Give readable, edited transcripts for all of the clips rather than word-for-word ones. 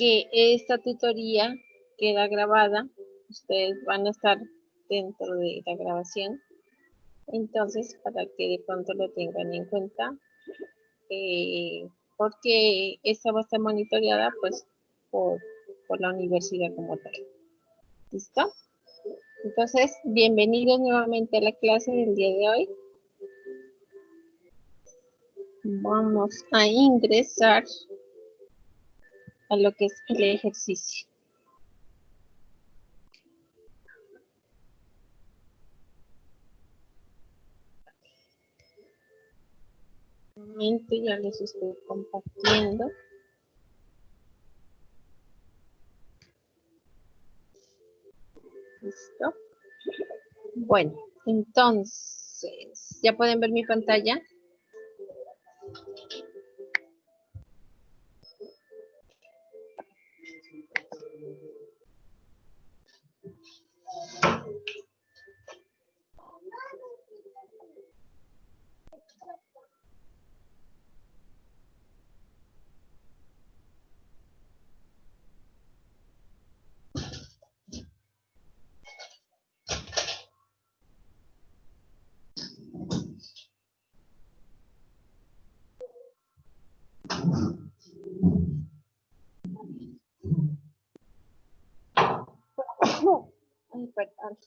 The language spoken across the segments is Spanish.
que esta tutoría queda grabada. Ustedes van a estar dentro de la grabación. Entonces, para que de pronto lo tengan en cuenta, porque esta va a estar monitoreada pues por la universidad como tal. ¿Listo? Entonces, bienvenidos nuevamente a la clase del día de hoy. Vamos a ingresar a lo que es el ejercicio. Un momento, ya les estoy compartiendo. ¿Listo? Bueno, entonces, ¿ya pueden ver mi pantalla? Ay, perdón.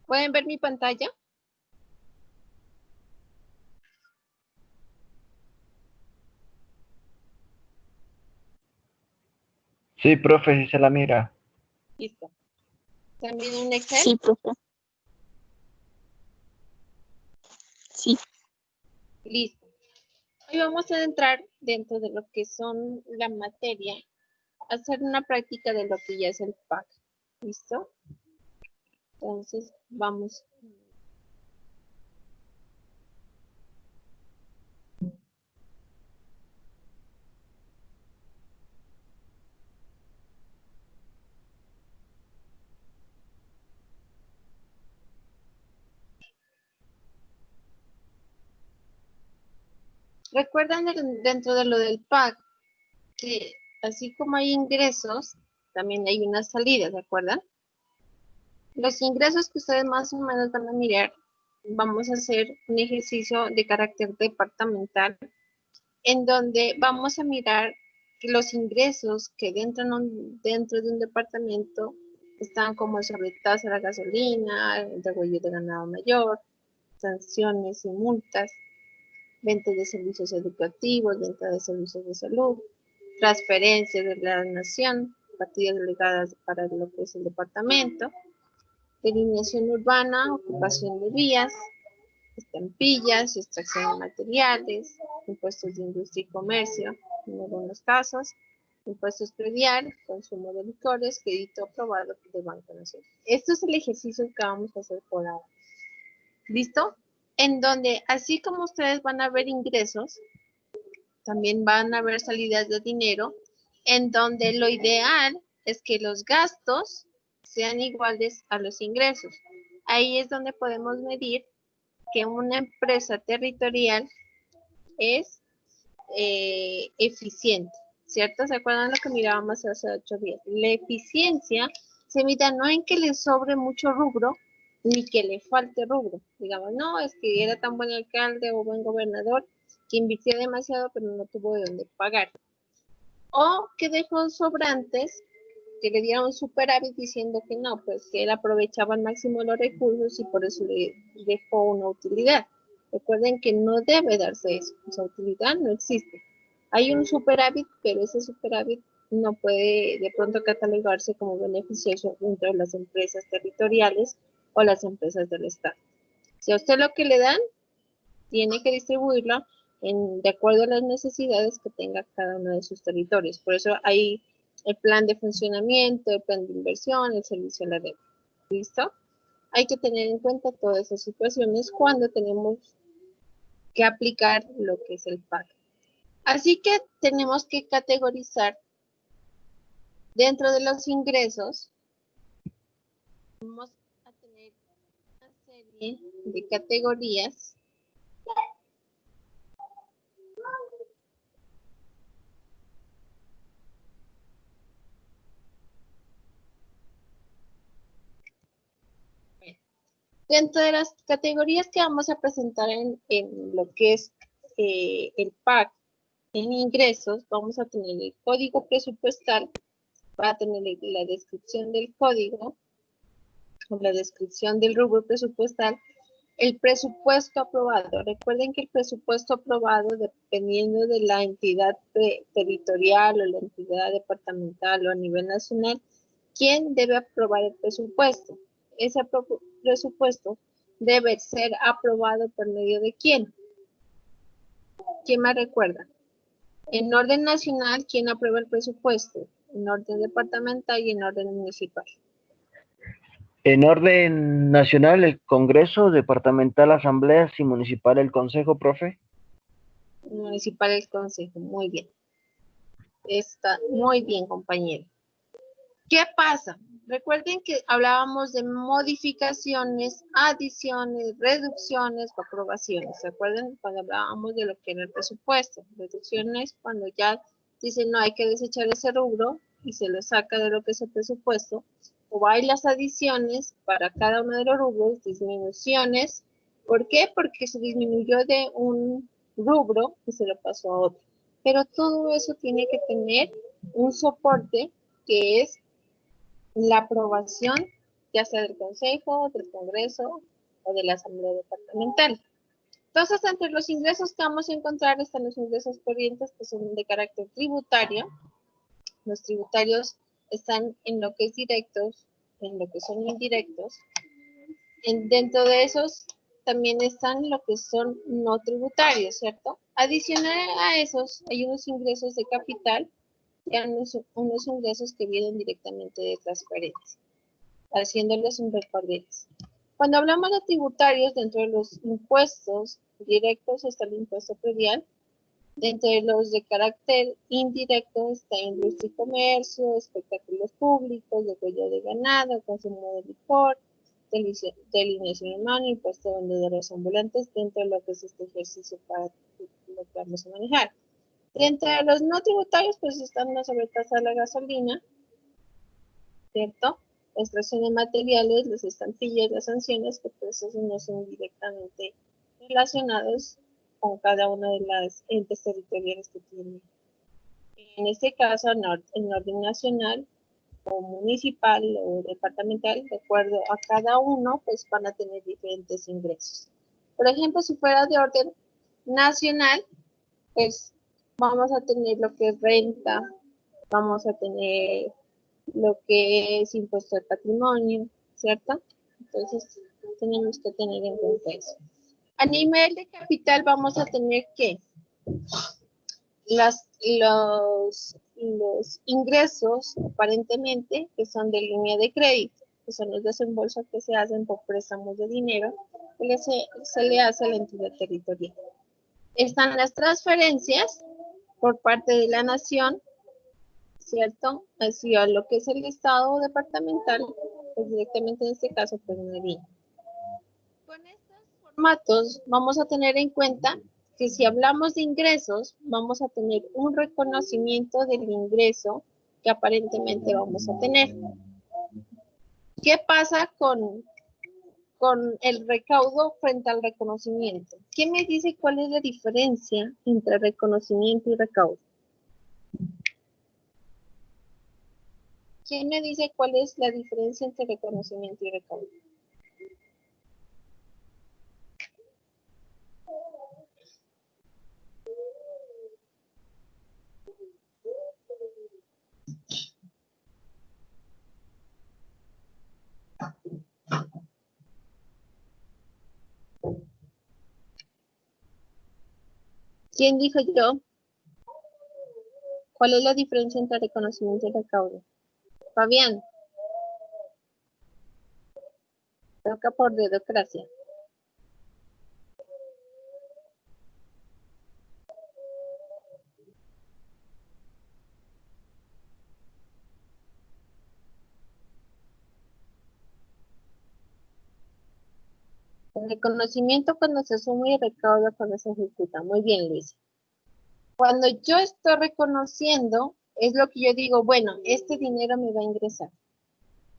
¿Pueden ver mi pantalla? Sí, profe, sí se la mira. Listo. ¿También en Excel? Sí, profe. Sí. Listo. Hoy vamos a entrar dentro de lo que son la materia, hacer una práctica de lo que ya es el PAC. ¿Listo? Entonces, vamos. Recuerdan dentro de lo del PAC que así como hay ingresos, también hay unas salidas, ¿de acuerdo? Los ingresos que ustedes más o menos van a mirar, vamos a hacer un ejercicio de carácter departamental en donde vamos a mirar que los ingresos que dentro de un departamento están como sobre tasa de la gasolina, el degüello de ganado mayor, sanciones y multas, venta de servicios educativos, venta de servicios de salud, transferencias de la nación, partidas delegadas para lo que es el departamento, delineación urbana, ocupación de vías, estampillas, extracción de materiales, impuestos de industria y comercio, en algunos casos, impuestos predial, consumo de licores, crédito aprobado de Banco Nacional. Esto es el ejercicio que vamos a hacer por ahora. ¿Listo? En donde, así como ustedes van a ver ingresos, también van a ver salidas de dinero, en donde lo ideal es que los gastos sean iguales a los ingresos. Ahí es donde podemos medir que una empresa territorial es eficiente, ¿cierto? ¿Se acuerdan lo que mirábamos hace 8 días? La eficiencia se mide no en que le sobre mucho rubro, ni que le falte rubro. Digamos, no, es que era tan buen alcalde o buen gobernador que invirtió demasiado pero no tuvo de dónde pagar. O que dejó sobrantes, que le dieron superávit diciendo que no, pues que él aprovechaba al máximo los recursos y por eso le dejó una utilidad. Recuerden que no debe darse eso, esa utilidad no existe. Hay un superávit, pero ese superávit no puede de pronto catalogarse como beneficioso entre las empresas territoriales o las empresas del Estado. Si a usted lo que le dan, tiene que distribuirlo de acuerdo a las necesidades que tenga cada uno de sus territorios. Por eso hay el plan de funcionamiento, el plan de inversión, el servicio a la deuda. ¿Listo? Hay que tener en cuenta todas esas situaciones cuando tenemos que aplicar lo que es el PAC. Así que tenemos que categorizar dentro de los ingresos. Vamos a tener una serie de categorías. Dentro de las categorías que vamos a presentar en lo que es el PAC en ingresos, vamos a tener el código presupuestal, va a tener la descripción del código, o la descripción del rubro presupuestal, el presupuesto aprobado. Recuerden que el presupuesto aprobado, dependiendo de la entidad territorial o la entidad departamental o a nivel nacional, ¿quién debe aprobar el presupuesto? Ese presupuesto debe ser aprobado por medio de quién. ¿Quién me recuerda? En orden nacional, ¿quién aprueba el presupuesto? En orden departamental y en orden municipal. En orden nacional, el Congreso, departamental, asambleas y municipal, el Consejo, profe. Municipal, el Consejo. Muy bien. Está muy bien, compañero. ¿Qué pasa? Recuerden que hablábamos de modificaciones, adiciones, reducciones o aprobaciones. ¿Se acuerdan cuando hablábamos de lo que era el presupuesto? Reducciones cuando ya dicen no hay que desechar ese rubro y se lo saca de lo que es el presupuesto. O hay las adiciones para cada uno de los rubros, disminuciones. ¿Por qué? Porque se disminuyó de un rubro y se lo pasó a otro. Pero todo eso tiene que tener un soporte que es la aprobación, ya sea del Consejo, del Congreso o de la Asamblea Departamental. Entonces, entre los ingresos que vamos a encontrar están los ingresos corrientes que son de carácter tributario. Los tributarios están en lo que es directos, en lo que son indirectos. Dentro de esos también están lo que son no tributarios, ¿cierto? Adicional a esos, hay unos ingresos de capital y unos ingresos que vienen directamente de transferencia, haciéndoles un recorrido. Cuando hablamos de tributarios, dentro de los impuestos directos está el impuesto predial, dentro de los de carácter indirecto está industria y comercio, espectáculos públicos, degüello de ganado, consumo de licor, delineación humana, impuesto de vendedores ambulantes, dentro de lo que es este ejercicio para lo que vamos a manejar. Dentro de los no tributarios, pues están la sobretasa de la gasolina, ¿cierto? La extracción de materiales, las estampillas, las sanciones, que pues esos no son directamente relacionados con cada una de las entes territoriales que tienen. En este caso, en orden nacional o municipal o departamental, de acuerdo a cada uno, pues van a tener diferentes ingresos. Por ejemplo, si fuera de orden nacional, pues vamos a tener lo que es renta, vamos a tener lo que es impuesto al patrimonio, ¿cierto? Entonces, tenemos que tener en cuenta eso. A nivel de capital vamos a tener que los ingresos, aparentemente, que son de línea de crédito, que son los desembolsos que se hacen por préstamos de dinero, que se le hace a la entidad territorial. Están las transferencias por parte de la nación, ¿cierto? Hacia lo que es el estado departamental, pues directamente en este caso, pues no viene. Con estos formatos vamos a tener en cuenta que si hablamos de ingresos, vamos a tener un reconocimiento del ingreso que aparentemente vamos a tener. ¿Qué pasa con el recaudo frente al reconocimiento? ¿Quién me dice cuál es la diferencia entre reconocimiento y recaudo? ¿Quién me dice cuál es la diferencia entre reconocimiento y recaudo? ¿Quién dijo yo? ¿Cuál es la diferencia entre reconocimiento y recaudo? Fabián. Toca por dedocracia. El reconocimiento cuando se asume y recauda cuando se ejecuta. Muy bien, Luis. Cuando yo estoy reconociendo, es lo que yo digo, bueno, este dinero me va a ingresar.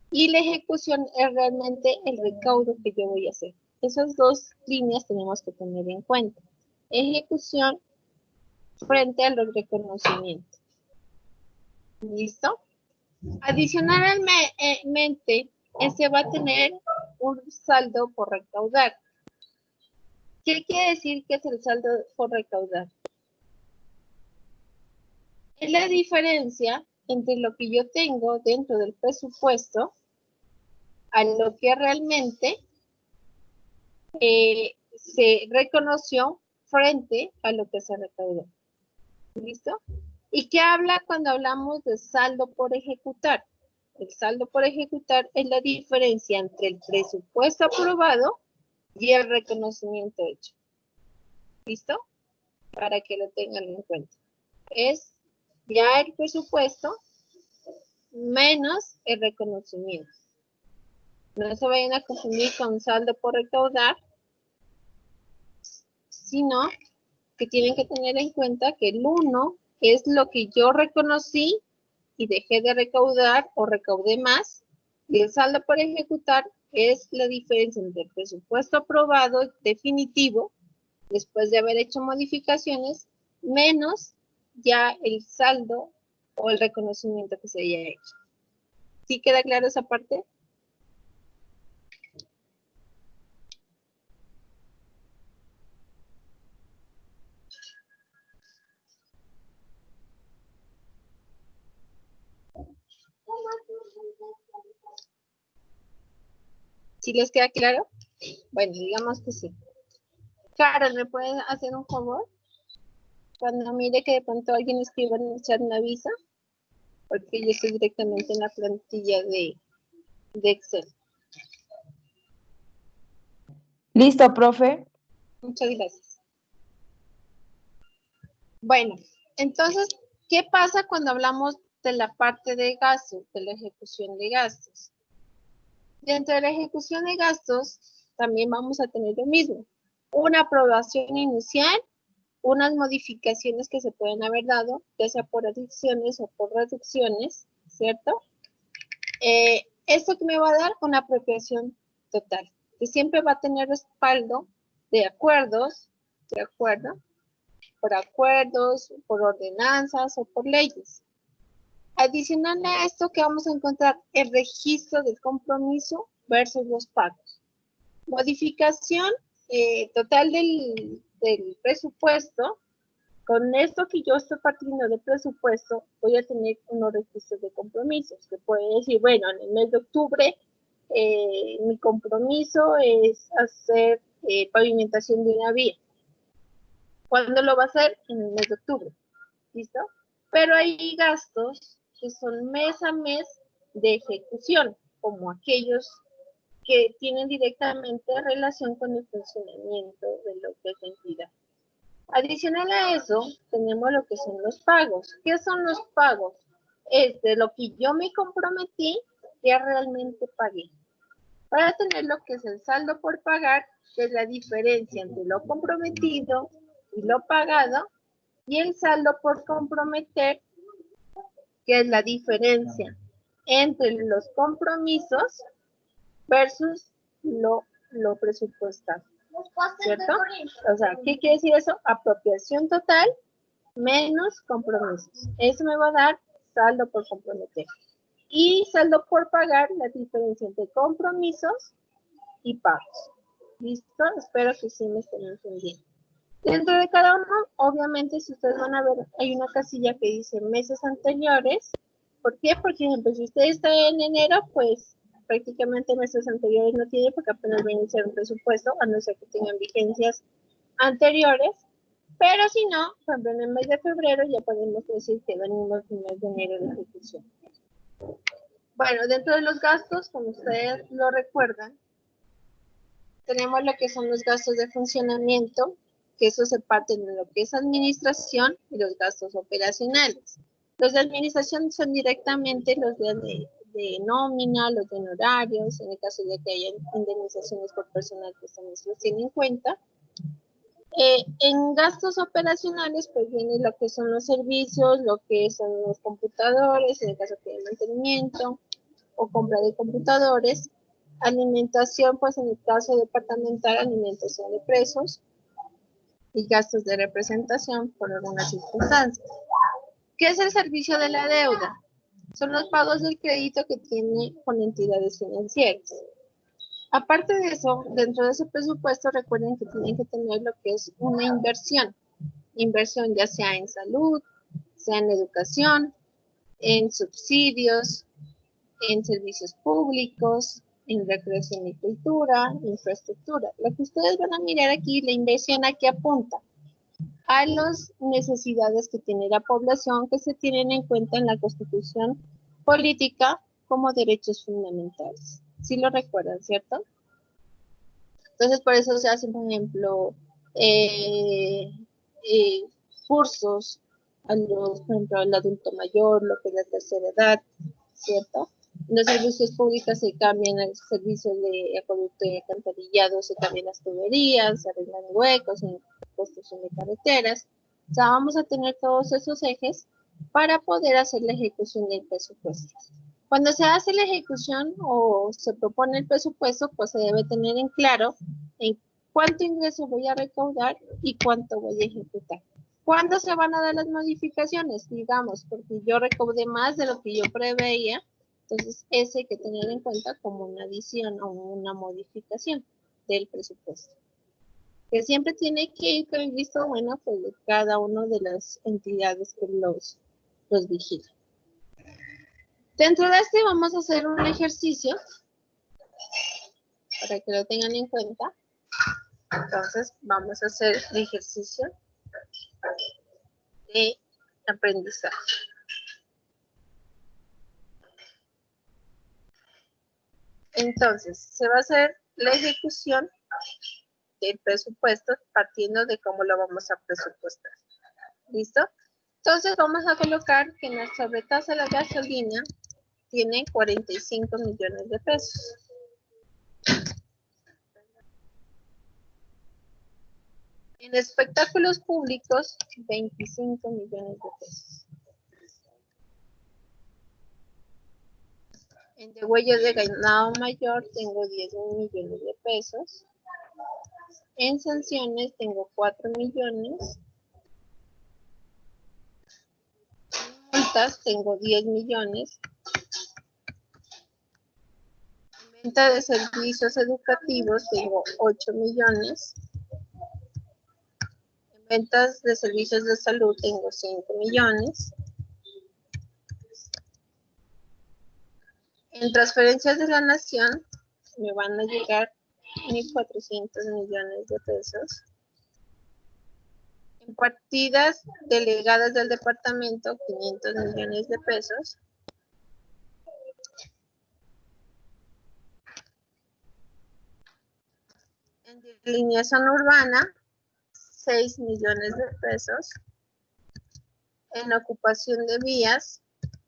Y la ejecución es realmente el recaudo que yo voy a hacer. Esas dos líneas tenemos que tener en cuenta. Ejecución frente a los reconocimientos. ¿Listo? Adicionalmente, este va a tener un saldo por recaudar. ¿Qué quiere decir que es el saldo por recaudar? Es la diferencia entre lo que yo tengo dentro del presupuesto a lo que realmente se reconoció frente a lo que se recaudó. ¿Listo? ¿Y qué habla cuando hablamos de saldo por ejecutar? El saldo por ejecutar es la diferencia entre el presupuesto aprobado y el reconocimiento hecho. ¿Listo? Para que lo tengan en cuenta. Es ya el presupuesto menos el reconocimiento. No se vayan a confundir con saldo por recaudar, sino que tienen que tener en cuenta que el 1 es lo que yo reconocí y dejé de recaudar o recaudé más, y el saldo por ejecutar es la diferencia entre el presupuesto aprobado definitivo, después de haber hecho modificaciones, menos ya el saldo o el reconocimiento que se haya hecho. ¿Sí queda claro esa parte? ¿Sí les queda claro? Bueno, digamos que sí. Carol, ¿me pueden hacer un favor? Cuando mire que de pronto alguien escriba en el chat, me avisa, porque yo estoy directamente en la plantilla de Excel. Listo, profe. Muchas gracias. Bueno, entonces, ¿qué pasa cuando hablamos de la parte de gastos, de la ejecución de gastos? Dentro de la ejecución de gastos, también vamos a tener lo mismo. Una aprobación inicial, unas modificaciones que se pueden haber dado, ya sea por adiciones o por reducciones, ¿cierto? Esto que me va a dar una apropiación total, que siempre va a tener respaldo de acuerdos, ¿de acuerdo? Por acuerdos, por ordenanzas o por leyes. Adicional a esto que vamos a encontrar el registro del compromiso versus los pagos. Modificación total del presupuesto. Con esto que yo estoy partiendo de presupuesto, voy a tener unos registros de compromisos, que puede decir, bueno, en el mes de octubre, mi compromiso es hacer pavimentación de una vía. ¿Cuándo lo va a hacer? En el mes de octubre. ¿Listo? Pero hay gastos que son mes a mes de ejecución, como aquellos que tienen directamente relación con el funcionamiento de lo que es la entidad. Adicional a eso, tenemos lo que son los pagos. ¿Qué son los pagos? Es de lo que yo me comprometí, que realmente pagué. Para tener lo que es el saldo por pagar, que es la diferencia entre lo comprometido y lo pagado, y el saldo por comprometer, que es la diferencia entre los compromisos versus lo presupuestado, ¿cierto? O sea, ¿qué quiere decir eso? Apropiación total menos compromisos. Eso me va a dar saldo por comprometer. Y saldo por pagar, la diferencia entre compromisos y pagos. ¿Listo? Espero que sí me estén entendiendo. Dentro de cada uno, obviamente, si ustedes van a ver, hay una casilla que dice meses anteriores. ¿Por qué? Porque, por ejemplo, si usted está en enero, pues prácticamente meses anteriores no tiene porque apenas va a iniciar un presupuesto, a no ser que tengan vigencias anteriores. Pero si no, por ejemplo, en el mes de febrero ya podemos decir que venimos en el mes de enero de ejecución. Bueno, dentro de los gastos, como ustedes lo recuerdan, tenemos lo que son los gastos de funcionamiento, que eso se parte de lo que es administración y los gastos operacionales. Los de administración son directamente los de de nómina, los de honorarios, en el caso de que haya indemnizaciones por personal, pues también se los tiene en cuenta. En gastos operacionales, pues viene lo que son los servicios, lo que son los computadores, en el caso que hay mantenimiento o compra de computadores. Alimentación, pues en el caso departamental, alimentación de presos y gastos de representación por algunas circunstancias. ¿Qué es el servicio de la deuda? Son los pagos del crédito que tiene con entidades financieras. Aparte de eso, dentro de ese presupuesto, recuerden que tienen que tener lo que es una inversión. Inversión ya sea en salud, sea en educación, en subsidios, en servicios públicos, en recreación y cultura, infraestructura. Lo que ustedes van a mirar aquí, la inversión a qué apunta. A las necesidades que tiene la población que se tienen en cuenta en la Constitución política como derechos fundamentales. ¿Sí lo recuerdan, cierto? Entonces, por eso se hacen, por ejemplo, cursos a los, por ejemplo, al adulto mayor, lo que es la tercera edad, ¿cierto? En los servicios públicos se cambian los servicios de acueducto y alcantarillado, se cambian las tuberías, se arreglan huecos en construcción de carreteras. O sea, vamos a tener todos esos ejes para poder hacer la ejecución del presupuesto. Cuando se hace la ejecución o se propone el presupuesto, pues se debe tener en claro en cuánto ingreso voy a recaudar y cuánto voy a ejecutar. ¿Cuándo se van a dar las modificaciones? Digamos, porque yo recaudé más de lo que yo preveía, entonces ese hay que tener en cuenta como una adición o una modificación del presupuesto. Que siempre tiene que ir con el visto bueno pues, de cada una de las entidades que los vigila. Dentro de este vamos a hacer un ejercicio para que lo tengan en cuenta. Entonces vamos a hacer el ejercicio de aprendizaje. Entonces, se va a hacer la ejecución del presupuesto partiendo de cómo lo vamos a presupuestar. ¿Listo? Entonces vamos a colocar que nuestra retasa de la gasolina tiene 45 millones de pesos. En espectáculos públicos, 25 millones de pesos. En degüellos de ganado mayor tengo 10 millones de pesos. En sanciones tengo 4 millones. En multas tengo 10 millones. En venta de servicios educativos tengo 8 millones. En ventas de servicios de salud tengo 5 millones. En transferencias de la nación me van a llegar 1.400 millones de pesos. En partidas delegadas del departamento, 500 millones de pesos. En delineación urbana, 6 millones de pesos. En ocupación de vías,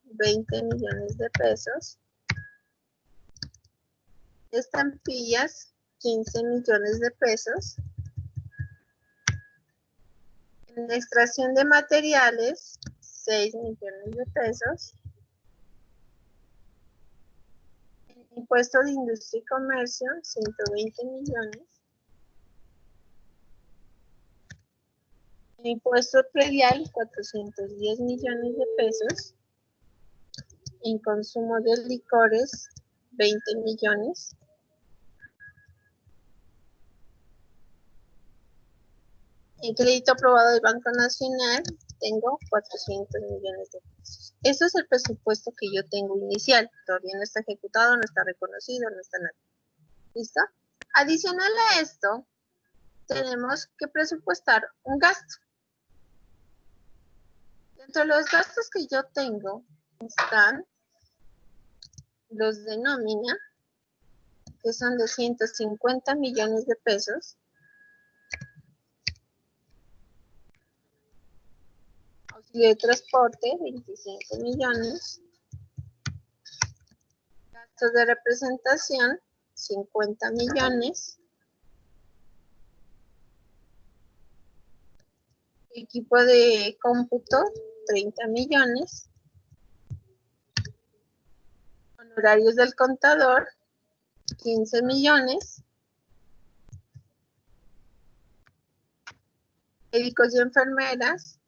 20 millones de pesos. Estampillas, 15 millones de pesos. En extracción de materiales, 6 millones de pesos. En impuesto de industria y comercio, 120 millones. En impuesto predial, 410 millones de pesos. En consumo de licores, 20 millones. En crédito aprobado del Banco Nacional, tengo 400 millones de pesos. Eso es el presupuesto que yo tengo inicial. Todavía no está ejecutado, no está reconocido, no está nada. ¿Listo? Adicional a esto, tenemos que presupuestar un gasto. Dentro de los gastos que yo tengo están los de nómina, que son de 150 millones de pesos. Auxilio de transporte, 25 millones. Gastos de representación, 50 millones. Equipo de cómputo, 30 millones. Honorarios del contador, 15 millones. Médicos y enfermeras,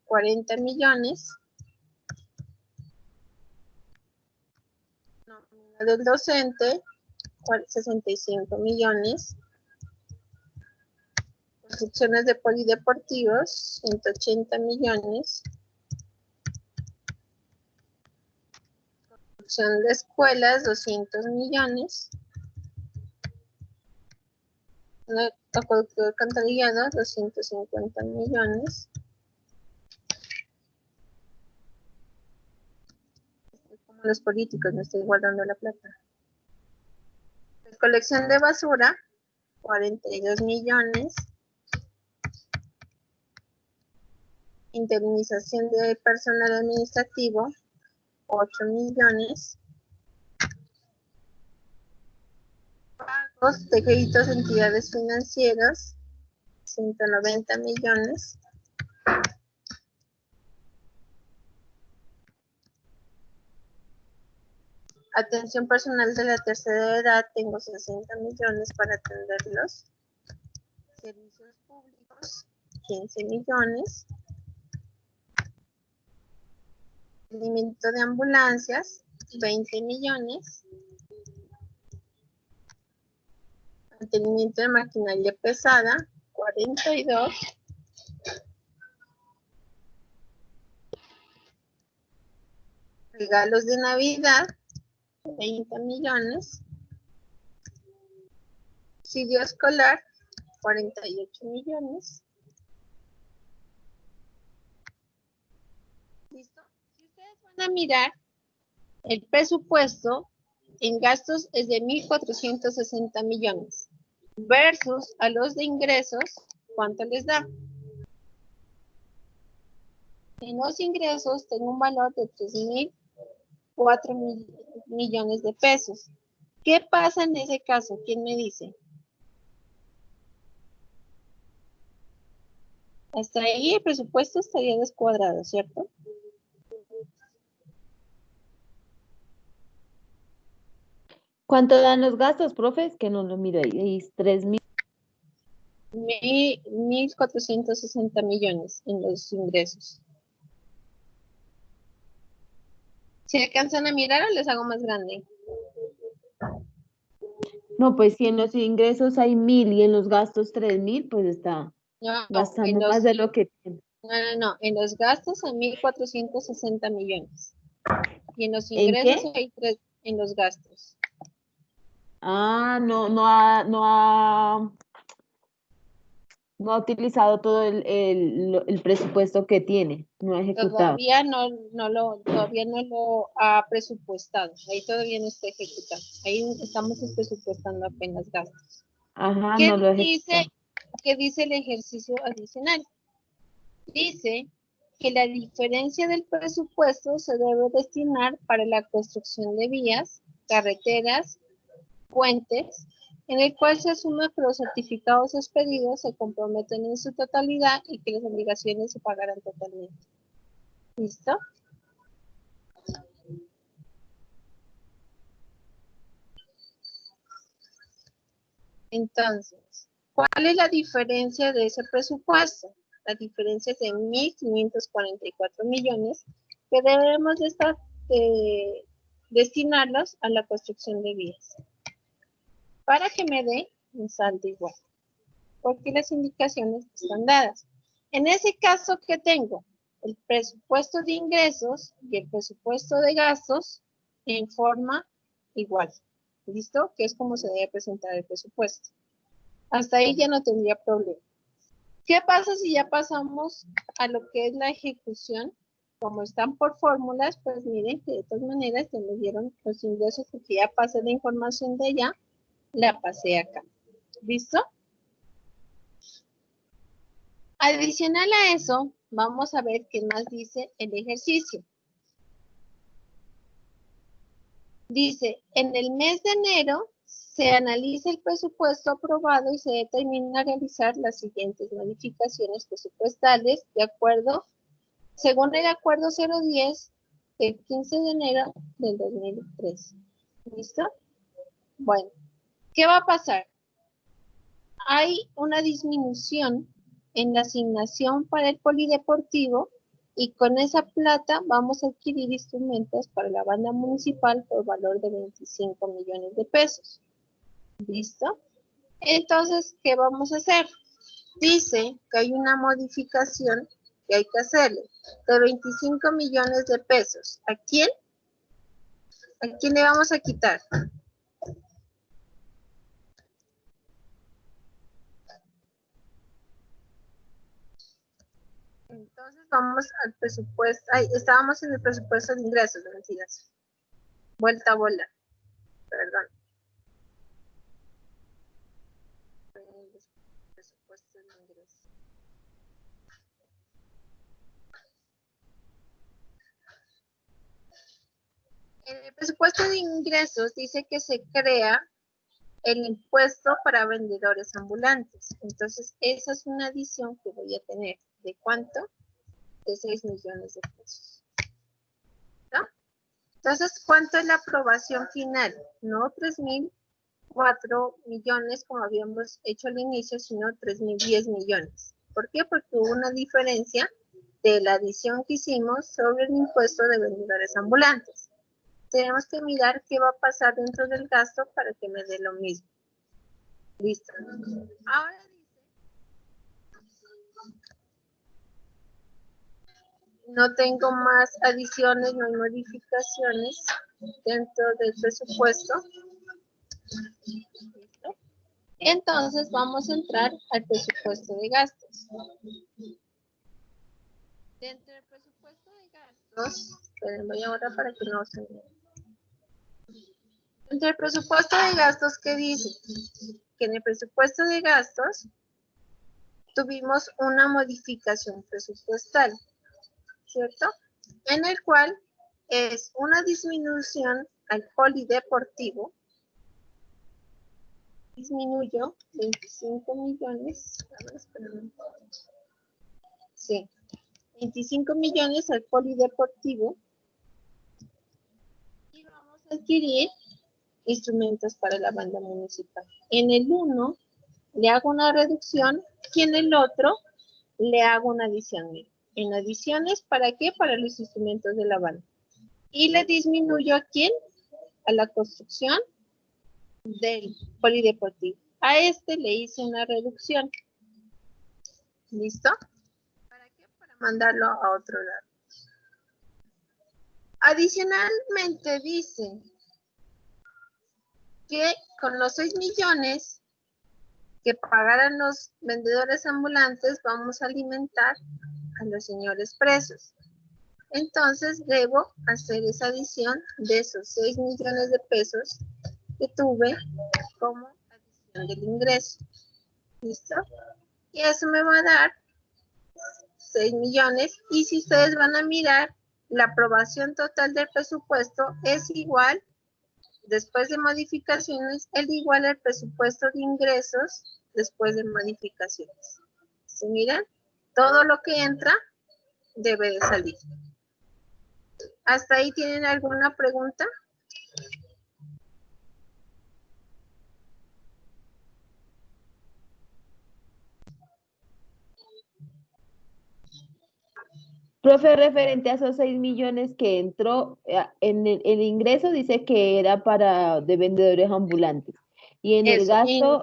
40 millones. Nómina del docente, 65 millones. Construcciones de polideportivos, 180 millones. Construcción de escuelas, 200 millones. Acueducto de alcantarillado, 250 millones. Como los políticos, me estoy guardando la plata. Colección de basura, 42 millones. Indemnización de personal administrativo, 8 millones. Pagos de créditos a entidades financieras, 190 millones. Atención personal de la tercera edad, tengo 60 millones para atenderlos. Servicios públicos, 15 millones. Mantenimiento de ambulancias, 20 millones. Mantenimiento de maquinaria pesada, 42. Regalos de Navidad, 20 millones. Subsidio escolar, 48 millones. ¿Listo? Si ustedes van a mirar, el presupuesto en gastos es de 1.460 millones. Versus a los de ingresos, ¿cuánto les da? En los ingresos tengo un valor de 3.004 millones de pesos. ¿Qué pasa en ese caso? ¿Quién me dice? Hasta ahí el presupuesto estaría descuadrado, ¿cierto? ¿Cuánto dan los gastos, profe? Es que no lo miro ahí. Es 3.000. 1.460 millones en los ingresos. ¿Se alcanzan a mirar o les hago más grande? No, pues si en los ingresos hay 1.000 y en los gastos 3.000, pues está No, gastando más de lo que tiene. no. En los gastos hay 1.460 millones. Y en los ¿En ingresos qué? hay 3 en los gastos. Ah, no ha utilizado todo el presupuesto que tiene, no ha ejecutado. Todavía no lo ha presupuestado. Ahí todavía no está ejecutado. Ahí estamos presupuestando apenas gastos. Ajá, ¿Qué no lo ha dice, ejecutado. qué dice el ejercicio adicional? Dice que la diferencia del presupuesto se debe destinar para la construcción de vías, carreteras, puentes, en el cual se asume que los certificados expedidos se comprometen en su totalidad y que las obligaciones se pagarán totalmente. ¿Listo? Entonces, ¿cuál es la diferencia de ese presupuesto? La diferencia es de 1.544 millones que debemos de destinarlos a la construcción de vías. Para que me dé un saldo igual, porque las indicaciones están dadas. En ese caso, ¿qué tengo? El presupuesto de ingresos y el presupuesto de gastos en forma igual. ¿Listo? Que es como se debe presentar el presupuesto. Hasta ahí ya no tendría problema. ¿Qué pasa si ya pasamos a lo que es la ejecución? Como están por fórmulas, pues miren que de todas maneras ya me dieron los ingresos porque ya pasé la información de allá, la pasé acá. ¿Listo? Adicional a eso, vamos a ver qué más dice el ejercicio. Dice, en el mes de enero se analiza el presupuesto aprobado y se determina realizar las siguientes modificaciones presupuestales de acuerdo, según el acuerdo 010 del 15 de enero del 2003. ¿Listo? Bueno, ¿qué va a pasar? Hay una disminución en la asignación para el polideportivo y con esa plata vamos a adquirir instrumentos para la banda municipal por valor de 25 millones de pesos. ¿Listo? Entonces, ¿qué vamos a hacer? Dice que hay una modificación que hay que hacerle de 25 millones de pesos. ¿A quién? ¿A quién le vamos a quitar? Entonces vamos al presupuesto. Ay, estábamos en el presupuesto de ingresos, mentiras. Vuelta a bola. Perdón. Presupuesto de ingresos. En el presupuesto de ingresos dice que se crea el impuesto para vendedores ambulantes. Entonces, esa es una adición que voy a tener. ¿De cuánto? De 6 millones de pesos. ¿No? Entonces, ¿cuánto es la aprobación final? No 3.004 millones como habíamos hecho al inicio, sino 3.010 millones. ¿Por qué? Porque hubo una diferencia de la adición que hicimos sobre el impuesto de vendedores ambulantes. Tenemos que mirar qué va a pasar dentro del gasto para que me dé lo mismo. Listo. Ahora dice, no tengo más adiciones, no hay modificaciones dentro del presupuesto. ¿Listo? Entonces vamos a entrar al presupuesto de gastos. Dentro del presupuesto de gastos, voy ahora para que no se me... Dentro del presupuesto de gastos, ¿qué dice? Que en el presupuesto de gastos tuvimos una modificación presupuestal, ¿cierto? En el cual es una disminución al polideportivo, disminuyó 25 millones, sí, 25 millones al polideportivo y vamos a adquirir instrumentos para la banda municipal. En el uno le hago una reducción y en el otro le hago una adición. En adiciones, ¿para qué? Para los instrumentos de la banda. Y le disminuyo ¿a quién? A la construcción del polideportivo. A este le hice una reducción. ¿Listo? ¿Para qué? Para mandarlo a otro lado. Adicionalmente dice que con los 6 millones que pagaran los vendedores ambulantes vamos a alimentar a los señores presos. Entonces debo hacer esa adición de esos 6 millones de pesos que tuve como adición del ingreso. ¿Listo? Y eso me va a dar 6 millones. Y si ustedes van a mirar, la aprobación total del presupuesto es igual, después de modificaciones, es igual al presupuesto de ingresos después de modificaciones. ¿Sí miran? Todo lo que entra debe de salir. ¿Hasta ahí tienen alguna pregunta? Profe, referente a esos 6 millones que entró, en el ingreso dice que era para de vendedores ambulantes. Y en el Eso. gasto,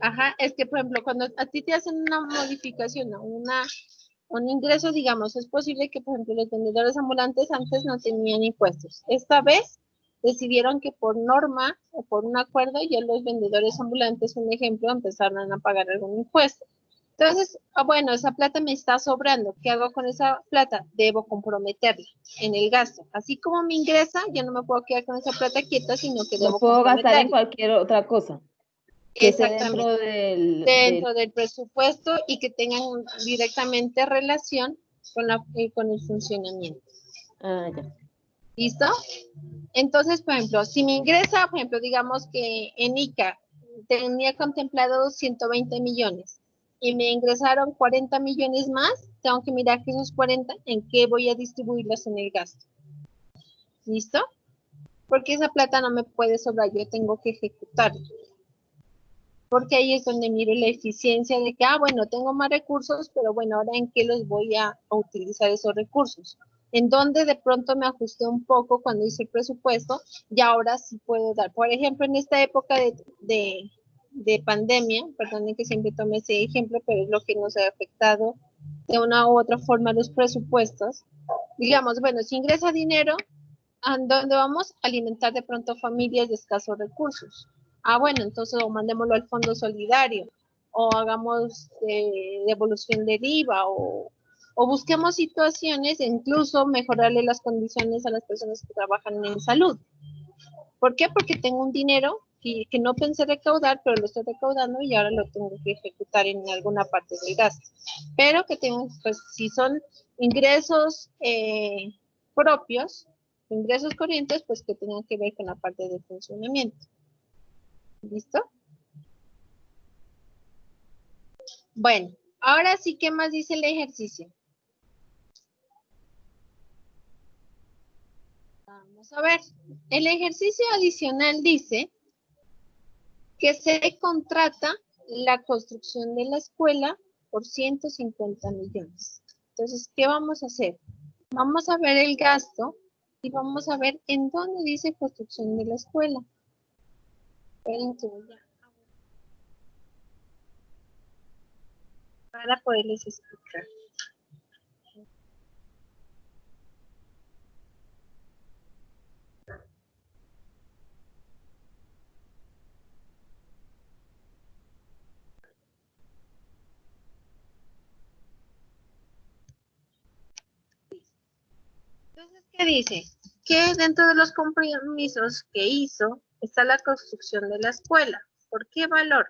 Ajá, es que por ejemplo, cuando a ti te hacen una modificación a un ingreso, digamos, es posible que por ejemplo los vendedores ambulantes antes no tenían impuestos. Esta vez decidieron que por norma o por un acuerdo ya los vendedores ambulantes, un ejemplo, empezaron a pagar algún impuesto. Entonces, bueno, esa plata me está sobrando. ¿Qué hago con esa plata? Debo comprometerla en el gasto. Así como me ingresa, ya no me puedo quedar con esa plata quieta, sino que lo debo puedo gastar en comprometerla. cualquier otra cosa que esté Exactamente. dentro del... Dentro del presupuesto y que tengan directamente relación con el funcionamiento. Ah, ya. ¿Listo? Entonces, por ejemplo, si me ingresa, por ejemplo, digamos que en ICA tenía contemplado 120 millones y me ingresaron 40 millones más, tengo que mirar que esos 40, en qué voy a distribuirlos en el gasto. ¿Listo? Porque esa plata no me puede sobrar, yo tengo que ejecutarla. Porque ahí es donde miro la eficiencia de que, bueno, tengo más recursos, pero bueno, ahora en qué los voy a utilizar esos recursos. En donde de pronto me ajusté un poco cuando hice el presupuesto y ahora sí puedo dar. Por ejemplo, en esta época de pandemia, perdonen que siempre tome ese ejemplo, pero es lo que nos ha afectado de una u otra forma los presupuestos. Digamos, bueno, si ingresa dinero, ¿a dónde vamos? A alimentar de pronto familias de escasos recursos. Bueno, entonces o mandémoslo al fondo solidario, o hagamos devolución del IVA, o busquemos situaciones de incluso mejorarle las condiciones a las personas que trabajan en salud. ¿Por qué? Porque tengo un dinero que no pensé recaudar, pero lo estoy recaudando y ahora lo tengo que ejecutar en alguna parte del gasto. Pero que tengo, pues si son ingresos propios, ingresos corrientes, pues que tengan que ver con la parte de funcionamiento. ¿Listo? Bueno, ahora sí, ¿qué más dice el ejercicio? Vamos a ver. El ejercicio adicional dice que se contrata la construcción de la escuela por 150 millones. Entonces, ¿qué vamos a hacer? Vamos a ver el gasto y vamos a ver en dónde dice construcción de la escuela. Esperen que voy para poderles explicar. Entonces, ¿qué dice? Que dentro de los compromisos que hizo está la construcción de la escuela. ¿Por qué valor?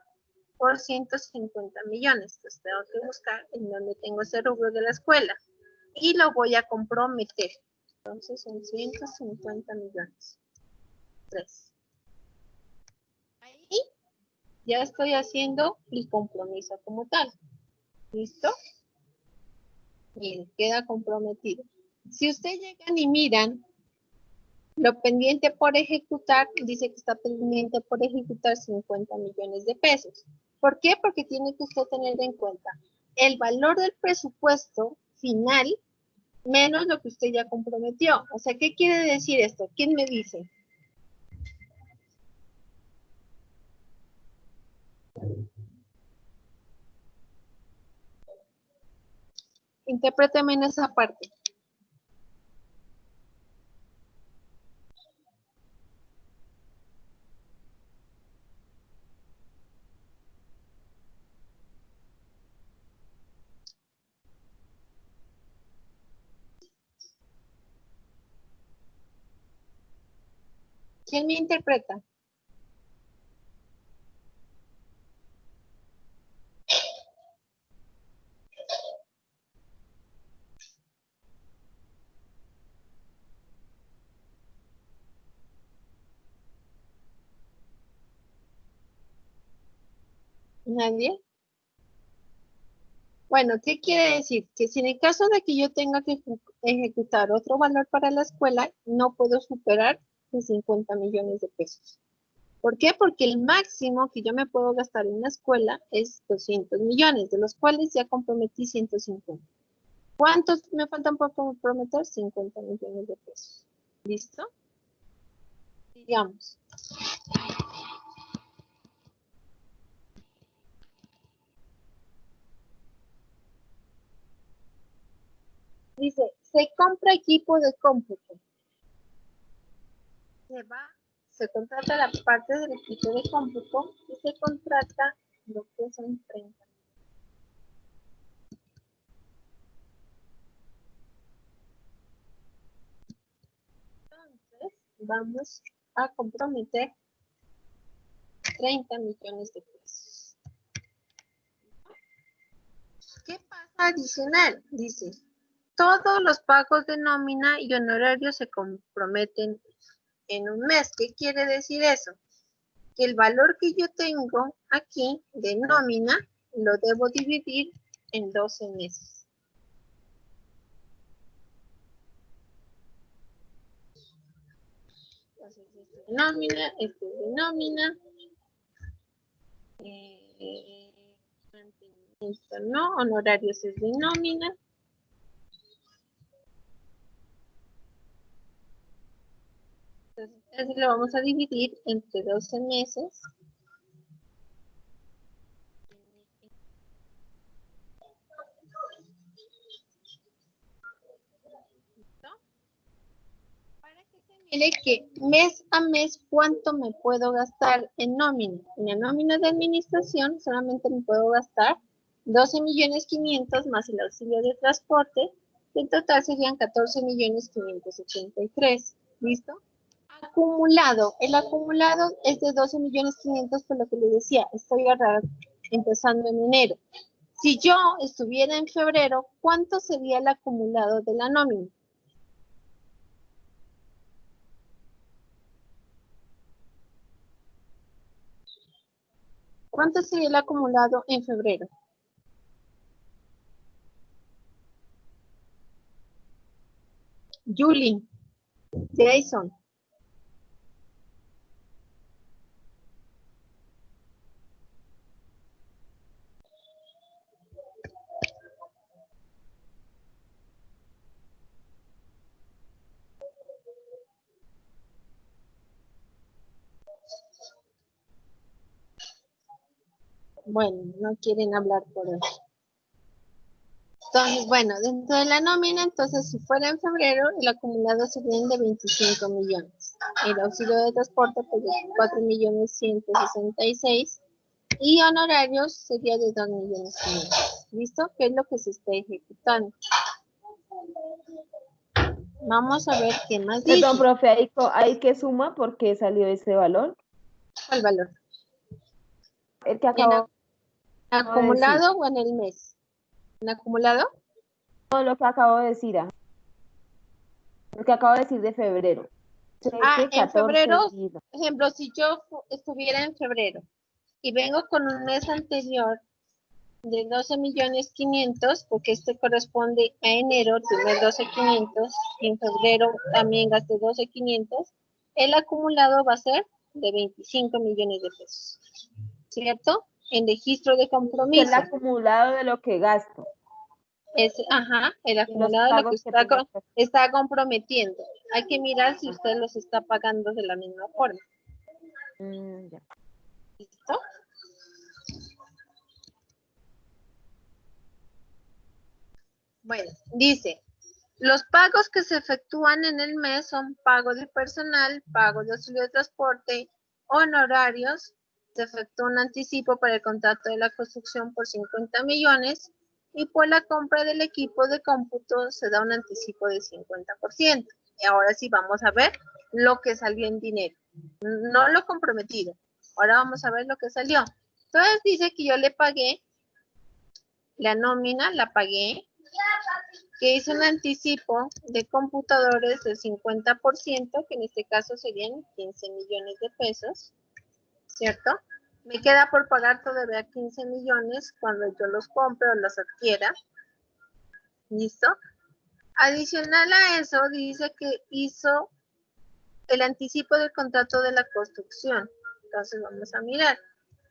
Por 150 millones. Entonces tengo que buscar en dónde tengo ese rubro de la escuela. Y lo voy a comprometer. Entonces son 150 millones. 3. Ahí ya estoy haciendo el compromiso como tal. ¿Listo? Miren, queda comprometido. Si ustedes llegan y miran lo pendiente por ejecutar, dice que está pendiente por ejecutar 50 millones de pesos. ¿Por qué? Porque tiene que usted tener en cuenta el valor del presupuesto final menos lo que usted ya comprometió. O sea, ¿qué quiere decir esto? ¿Quién me dice? Interpréteme en esa parte. ¿Quién me interpreta? ¿Nadie? Bueno, ¿qué quiere decir? Que si en el caso de que yo tenga que ejecutar otro valor para la escuela, no puedo superar los 50 millones de pesos. ¿Por qué? Porque el máximo que yo me puedo gastar en la escuela es 200 millones, de los cuales ya comprometí 150. ¿Cuántos me faltan por comprometer? 50 millones de pesos. ¿Listo? Digamos. Dice, se compra equipo de cómputo. Se contrata la parte del equipo de cómputo y se contrata lo que son 30. Entonces, vamos a comprometer 30 millones de pesos. ¿Qué pasa adicional? Dice, todos los pagos de nómina y honorarios se comprometen en un mes. ¿Qué quiere decir eso? Que el valor que yo tengo aquí de nómina lo debo dividir en 12 meses. Entonces, esto es de nómina, esto es de nómina. Mantenimiento no, honorarios es de nómina. Entonces lo vamos a dividir entre 12 meses. Para que se mire que mes a mes cuánto me puedo gastar en nómina. En la nómina de administración solamente me puedo gastar 12.500.000 más el auxilio de transporte, que en total serían 14.583.000. ¿Listo? Acumulado. El acumulado es de 12.500.000, por lo que les decía, estoy empezando en enero. Si yo estuviera en febrero, ¿cuánto sería el acumulado de la nómina? ¿Cuánto sería el acumulado en febrero? Julie, Jason. Bueno, no quieren hablar por eso. Entonces, bueno, dentro de la nómina, entonces, si fuera en febrero, el acumulado sería de 25 millones. El auxilio de transporte, pues, de 4.166.000. Y honorarios sería de 2.500.000. ¿Listo? ¿Qué es lo que se está ejecutando? Vamos a ver qué más dice. Perdón, profe, ¿ahí que suma porque salió ese valor? ¿Cuál valor? El que acabo ¿En acumulado o en el mes? ¿En acumulado? No, lo que acabo de decir. Lo que acabo de decir de febrero. En febrero, por ejemplo, si yo estuviera en febrero y vengo con un mes anterior de 12.500.000, porque este corresponde a enero, tuve 12.500.000, y en febrero también gasté 12.500.000, el acumulado va a ser de 25 millones de pesos, ¿cierto? En registro de compromiso. El acumulado de lo que gasto. El acumulado de lo que está comprometiendo. Hay que mirar si usted los está pagando de la misma forma. Ya. ¿Listo? Bueno, dice, los pagos que se efectúan en el mes son pago de personal, pago de auxilio de transporte, honorarios, se efectúa un anticipo para el contrato de la construcción por 50 millones y por la compra del equipo de cómputo se da un anticipo de 50%. Y ahora sí vamos a ver lo que salió en dinero, no lo comprometido. Ahora vamos a ver lo que salió. Entonces dice que yo le pagué la nómina, la pagué, que hizo un anticipo de computadores del 50%, que en este caso serían 15 millones de pesos, ¿cierto? Me queda por pagar todavía 15 millones cuando yo los compre o los adquiera. ¿Listo? Adicional a eso, dice que hizo el anticipo del contrato de la construcción. Entonces vamos a mirar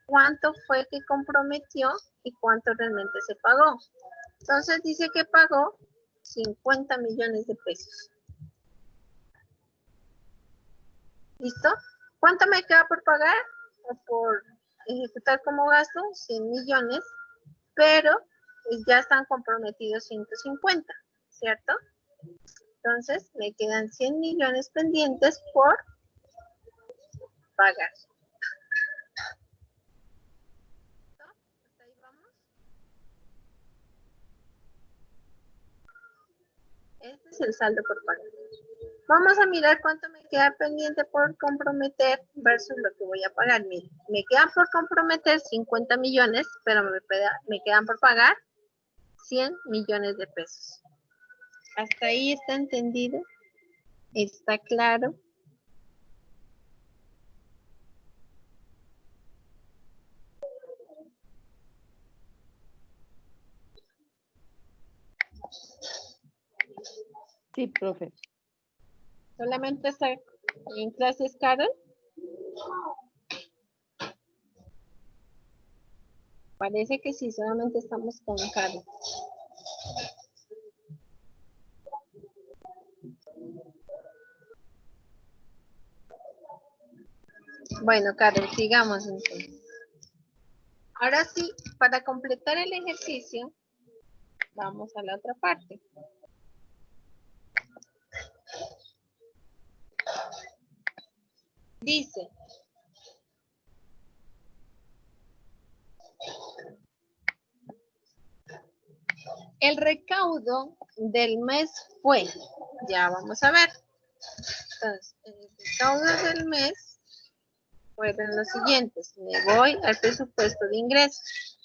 cuánto fue que comprometió y cuánto realmente se pagó. Entonces dice que pagó 50 millones de pesos. ¿Listo? ¿Cuánto me queda por pagar o por ejecutar como gasto? 100 millones, pero ya están comprometidos 150, ¿cierto? Entonces me quedan 100 millones pendientes por pagar. ¿Hasta ahí vamos? Este es el saldo por pagar. Vamos a mirar cuánto me queda pendiente por comprometer versus lo que voy a pagar. Miren, me quedan por comprometer 50 millones, pero me quedan por pagar 100 millones de pesos. ¿Hasta ahí está entendido? ¿Está claro? Sí, profe. ¿Solamente está en clases, Carol? Parece que sí, solamente estamos con Carol. Bueno, Carol, sigamos entonces. Ahora sí, para completar el ejercicio, vamos a la otra parte. Dice, el recaudo del mes fue, ya vamos a ver. Entonces, el recaudo del mes fueron los siguientes. Me voy al presupuesto de ingresos.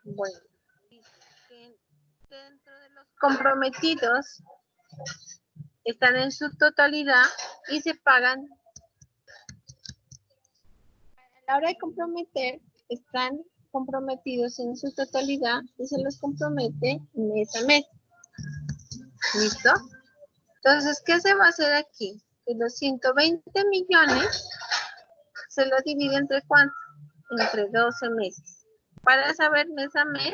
Bueno, dentro de los comprometidos están en su totalidad y se pagan. A la hora de comprometer, están comprometidos en su totalidad y se los compromete mes a mes. ¿Listo? Entonces, ¿qué se va a hacer aquí? Que los 120 millones se los divide entre ¿cuánto? Entre 12 meses. Para saber mes a mes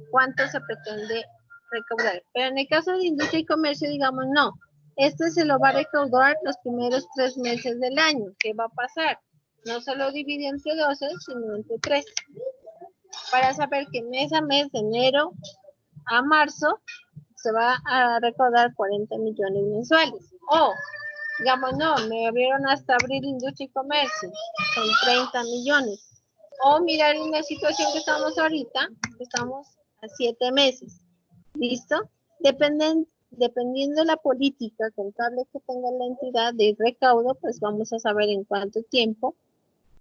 cuánto se pretende recaudar. Pero en el caso de industria y comercio, digamos, no. Este se lo va a recaudar los primeros 3 meses del año. ¿Qué va a pasar? No se lo divide entre 12, sino entre 3. Para saber que mes a mes, de enero a marzo, se va a recaudar 40 millones mensuales. O, digamos, no, me abrieron hasta abril industria y comercio, son 30 millones. O mirar en la situación que estamos ahorita, estamos a 7 meses. ¿Listo? Dependiendo de la política contable que tenga la entidad de recaudo, pues vamos a saber en cuánto tiempo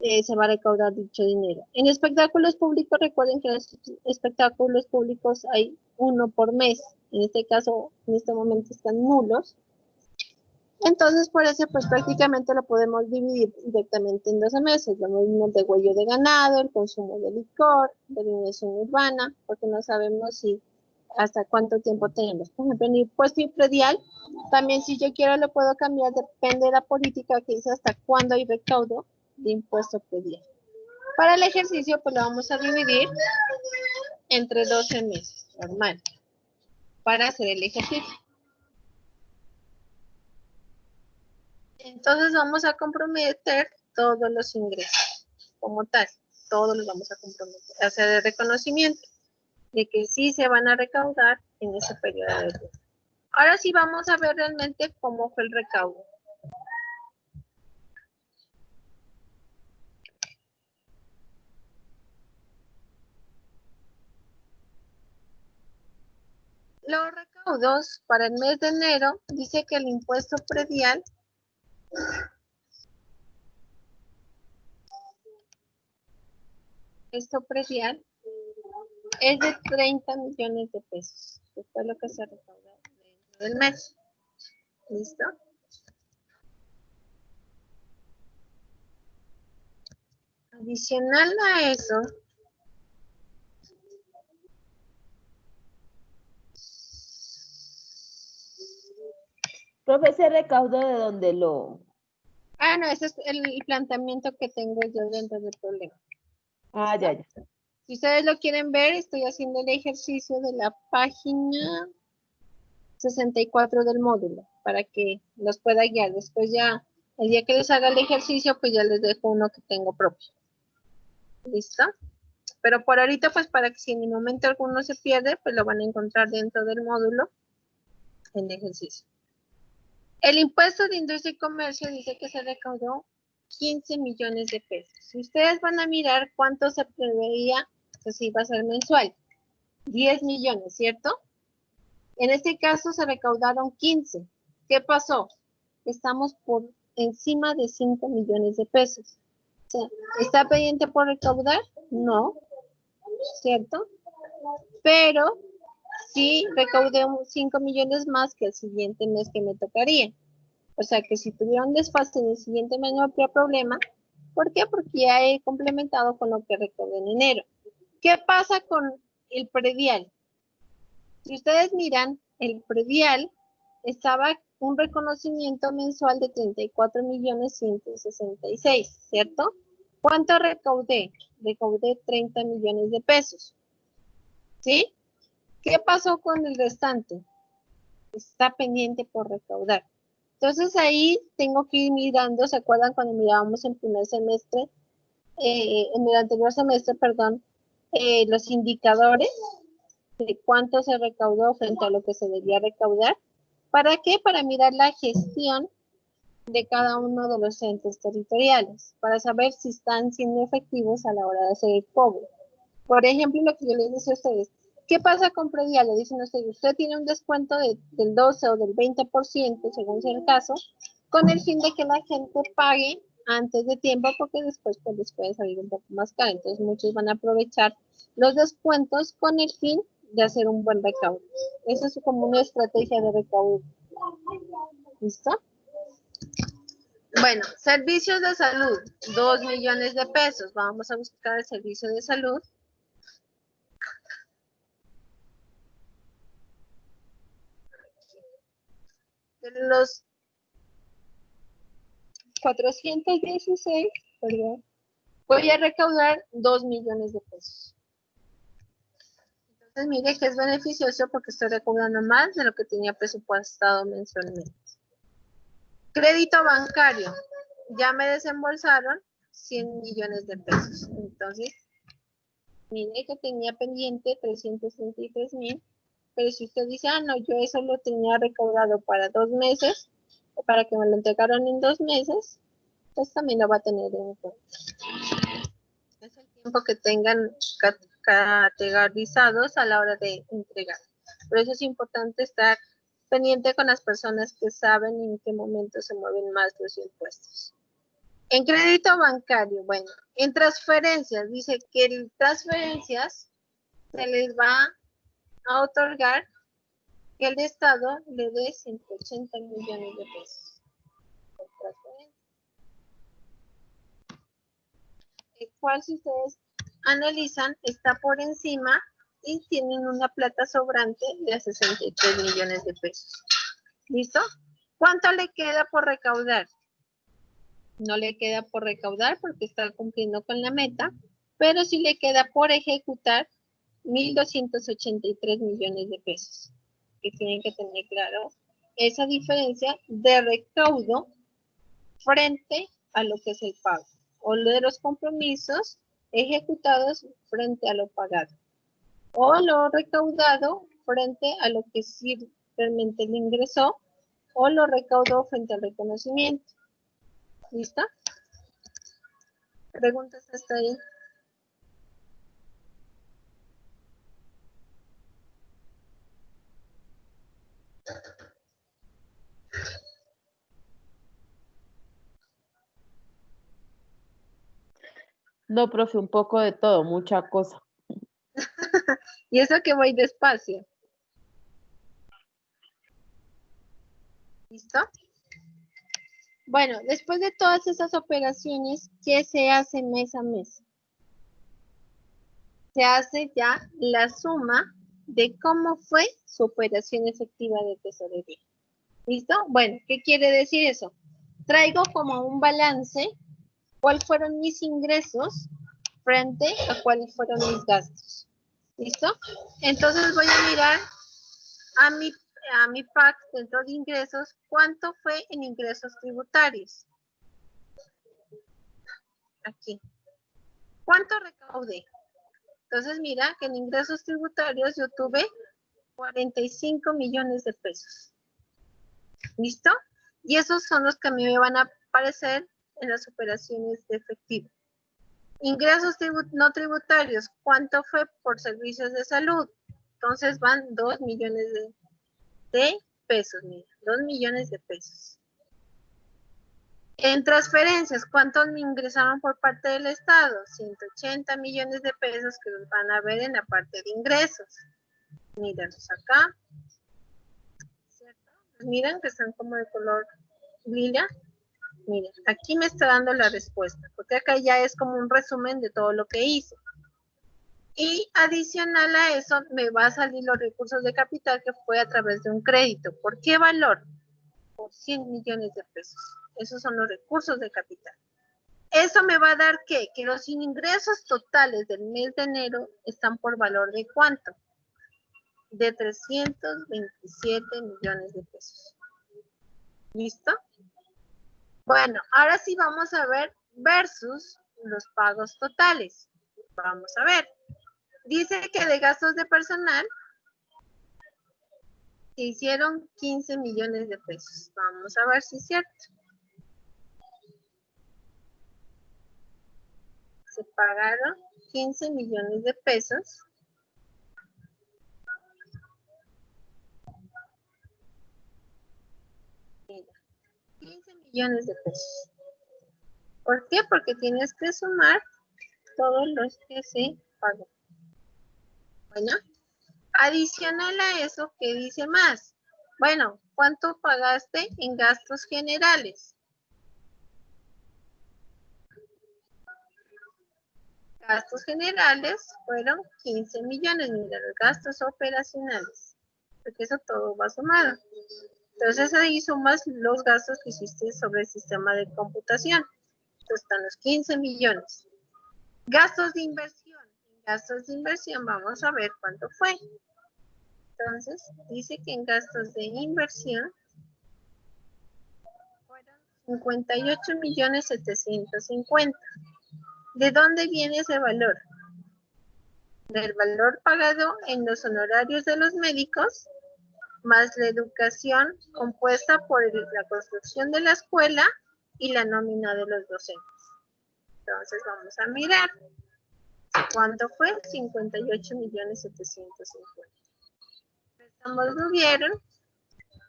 se va a recaudar dicho dinero. En espectáculos públicos, recuerden que en los espectáculos públicos hay uno por mes. En este caso, en este momento están nulos. Entonces, por eso, pues prácticamente lo podemos dividir directamente en 12 meses. Lo mismo de huello de ganado, el consumo de licor, de iluminación urbana, porque no sabemos si hasta cuánto tiempo tenemos. Por ejemplo, en el impuesto predial, también si yo quiero lo puedo cambiar, depende de la política que dice hasta cuándo hay recaudo de impuesto predial. Para el ejercicio, pues lo vamos a dividir entre 12 meses, normal, para hacer el ejercicio. Entonces vamos a comprometer todos los ingresos, como tal, todos los vamos a comprometer, hacer el reconocimiento de que sí se van a recaudar en ese periodo de tiempo. Ahora sí vamos a ver realmente cómo fue el recaudo. Los recaudos para el mes de enero dice que el impuesto predial es de 30 millones de pesos, que fue lo que se recaudó dentro del mes. ¿Listo? Adicional a eso, Profe, ese recaudo de donde lo... no, ese es el planteamiento que tengo yo dentro del problema. Ah, ya, ya. Si ustedes lo quieren ver, estoy haciendo el ejercicio de la página 64 del módulo, para que los pueda guiar. Después ya, el día que les haga el ejercicio, pues ya les dejo uno que tengo propio. ¿Listo? Pero por ahorita, pues para que si en el momento alguno se pierde, pues lo van a encontrar dentro del módulo en el ejercicio. El impuesto de industria y comercio dice que se recaudó 15 millones de pesos. Si ustedes van a mirar cuánto se preveía Esto sí va a ser mensual. 10 millones, ¿cierto? En este caso se recaudaron 15. ¿Qué pasó? Estamos por encima de 5 millones de pesos. O sea, ¿está pendiente por recaudar? No, ¿cierto? Pero sí recaudé 5 millones más que el siguiente mes que me tocaría. O sea que si tuviera un desfase en el siguiente mes no habría problema. ¿Por qué? Porque ya he complementado con lo que recaudé en enero. ¿Qué pasa con el predial? Si ustedes miran, el predial estaba un reconocimiento mensual de 34.166.000, ¿cierto? ¿Cuánto recaudé? Recaudé 30 millones de pesos. ¿Sí? ¿Qué pasó con el restante? Está pendiente por recaudar. Entonces ahí tengo que ir mirando, ¿se acuerdan cuando mirábamos en primer semestre, en el anterior semestre, perdón, los indicadores de cuánto se recaudó frente a lo que se debía recaudar? ¿Para qué? Para mirar la gestión de cada uno de los entes territoriales, para saber si están siendo efectivos a la hora de hacer el cobro. Por ejemplo, lo que yo les decía a ustedes, ¿qué pasa con predial? Le dicen a ustedes, usted tiene un descuento del 12 o del 20%, según sea el caso, con el fin de que la gente pague antes de tiempo, porque después pues, les puede salir un poco más caro. Entonces muchos van a aprovechar los descuentos con el fin de hacer un buen recaudo. Eso es como una estrategia de recaudo. ¿Listo? Bueno, servicios de salud, 2 millones de pesos. Vamos a buscar el servicio de salud. De los 416, perdón, voy a recaudar 2 millones de pesos. Entonces, mire que es beneficioso porque estoy recaudando más de lo que tenía presupuestado mensualmente. Crédito bancario. Ya me desembolsaron 100 millones de pesos. Entonces, mire que tenía pendiente 333.000. Pero si usted dice, no, yo eso lo tenía recaudado para 2 meses, o para que me lo entregaron en 2 meses, pues también lo va a tener en cuenta. Es el tiempo que tengan categorizados a la hora de entregar. Por eso es importante estar pendiente con las personas que saben en qué momento se mueven más los impuestos. En crédito bancario, bueno, en transferencias, dice que en transferencias se les va a otorgar que el Estado le dé 180 millones de pesos. El cual, si ustedes analizan, está por encima y tienen una plata sobrante de 63 millones de pesos. ¿Listo? ¿Cuánto le queda por recaudar? No le queda por recaudar porque está cumpliendo con la meta, pero sí le queda por ejecutar 1.283 millones de pesos. Que tienen que tener claro esa diferencia de recaudo frente a lo que es el pago, o de los compromisos ejecutados frente a lo pagado, o lo recaudado frente a lo que sí realmente le ingresó, o lo recaudó frente al reconocimiento. ¿Listo? ¿Preguntas hasta ahí? No, profe, un poco de todo, mucha cosa. Y eso que voy despacio. ¿Listo? Bueno, después de todas esas operaciones, ¿qué se hace mes a mes? Se hace ya la suma de cómo fue su operación efectiva de tesorería. ¿Listo? Bueno, ¿qué quiere decir eso? Traigo como un balance cuáles fueron mis ingresos frente a cuáles fueron mis gastos. ¿Listo? Entonces voy a mirar a mi PAC dentro de ingresos, ¿cuánto fue en ingresos tributarios? Aquí. ¿Cuánto recaudé? Entonces mira que en ingresos tributarios yo tuve 45 millones de pesos. ¿Listo? Y esos son los que a mí me van a aparecer en las operaciones de efectivo. Ingresos no tributarios, ¿cuánto fue por servicios de salud? Entonces van 2 millones de pesos, mira, 2 millones de pesos. En transferencias, ¿cuántos me ingresaron por parte del Estado? 180 millones de pesos que los van a ver en la parte de ingresos. Mírenlos acá. ¿Cierto? Miren que están como de color lila. Miren, aquí me está dando la respuesta, porque acá ya es como un resumen de todo lo que hice. Y adicional a eso, me va a salir los recursos de capital que fue a través de un crédito. ¿Por qué valor? Por 100 millones de pesos. Esos son los recursos de capital. Eso me va a dar ¿qué? Que los ingresos totales del mes de enero están por valor de ¿cuánto? De 327 millones de pesos. ¿Listo? Bueno, ahora sí vamos a ver versus los pagos totales. Vamos a ver. Dice que de gastos de personal se hicieron 15 millones de pesos. Vamos a ver si es cierto. Se pagaron 15 millones de pesos. Mira, 15 millones de pesos. ¿Por qué? Porque tienes que sumar todos los que se pagó. Bueno, adicional a eso, ¿qué dice más? Bueno, ¿cuánto pagaste en gastos generales? Gastos generales fueron 15 millones, mira, los gastos operacionales, porque eso todo va sumado. Entonces ahí sumas los gastos que hiciste sobre el sistema de computación. Entonces están los 15 millones. Gastos de inversión. En gastos de inversión vamos a ver cuánto fue. Entonces dice que en gastos de inversión fueron 58 millones 750. ¿De dónde viene ese valor? Del valor pagado en los honorarios de los médicos, más la educación compuesta por la construcción de la escuela y la nómina de los docentes. Entonces vamos a mirar. ¿Cuánto fue? 58 millones 750. Préstamos no hubieron,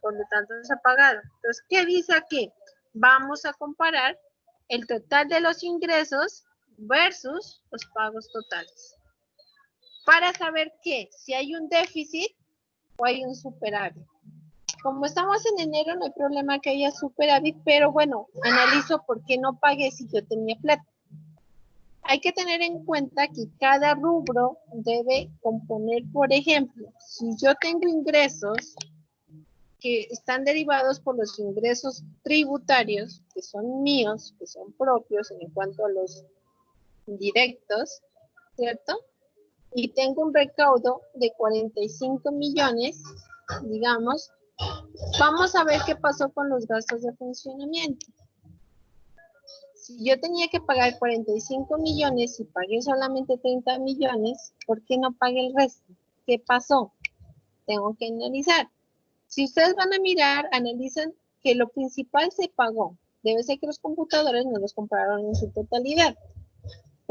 por lo tanto se pagaron. Entonces, ¿qué dice aquí? Vamos a comparar el total de los ingresos versus los pagos totales. Para saber qué, si hay un déficit o hay un superávit. Como estamos en enero, no hay problema que haya superávit, pero bueno, analizo por qué no pagué si yo tenía plata. Hay que tener en cuenta que cada rubro debe componer, por ejemplo, si yo tengo ingresos que están derivados por los ingresos tributarios, que son míos, que son propios en cuanto a los directos, ¿cierto? Y tengo un recaudo de 45 millones, digamos, vamos a ver qué pasó con los gastos de funcionamiento. Si yo tenía que pagar 45 millones y pagué solamente 30 millones, ¿por qué no pagué el resto? ¿Qué pasó? Tengo que analizar. Si ustedes van a mirar, analizan que lo principal se pagó. Debe ser que los computadores no los compraron en su totalidad.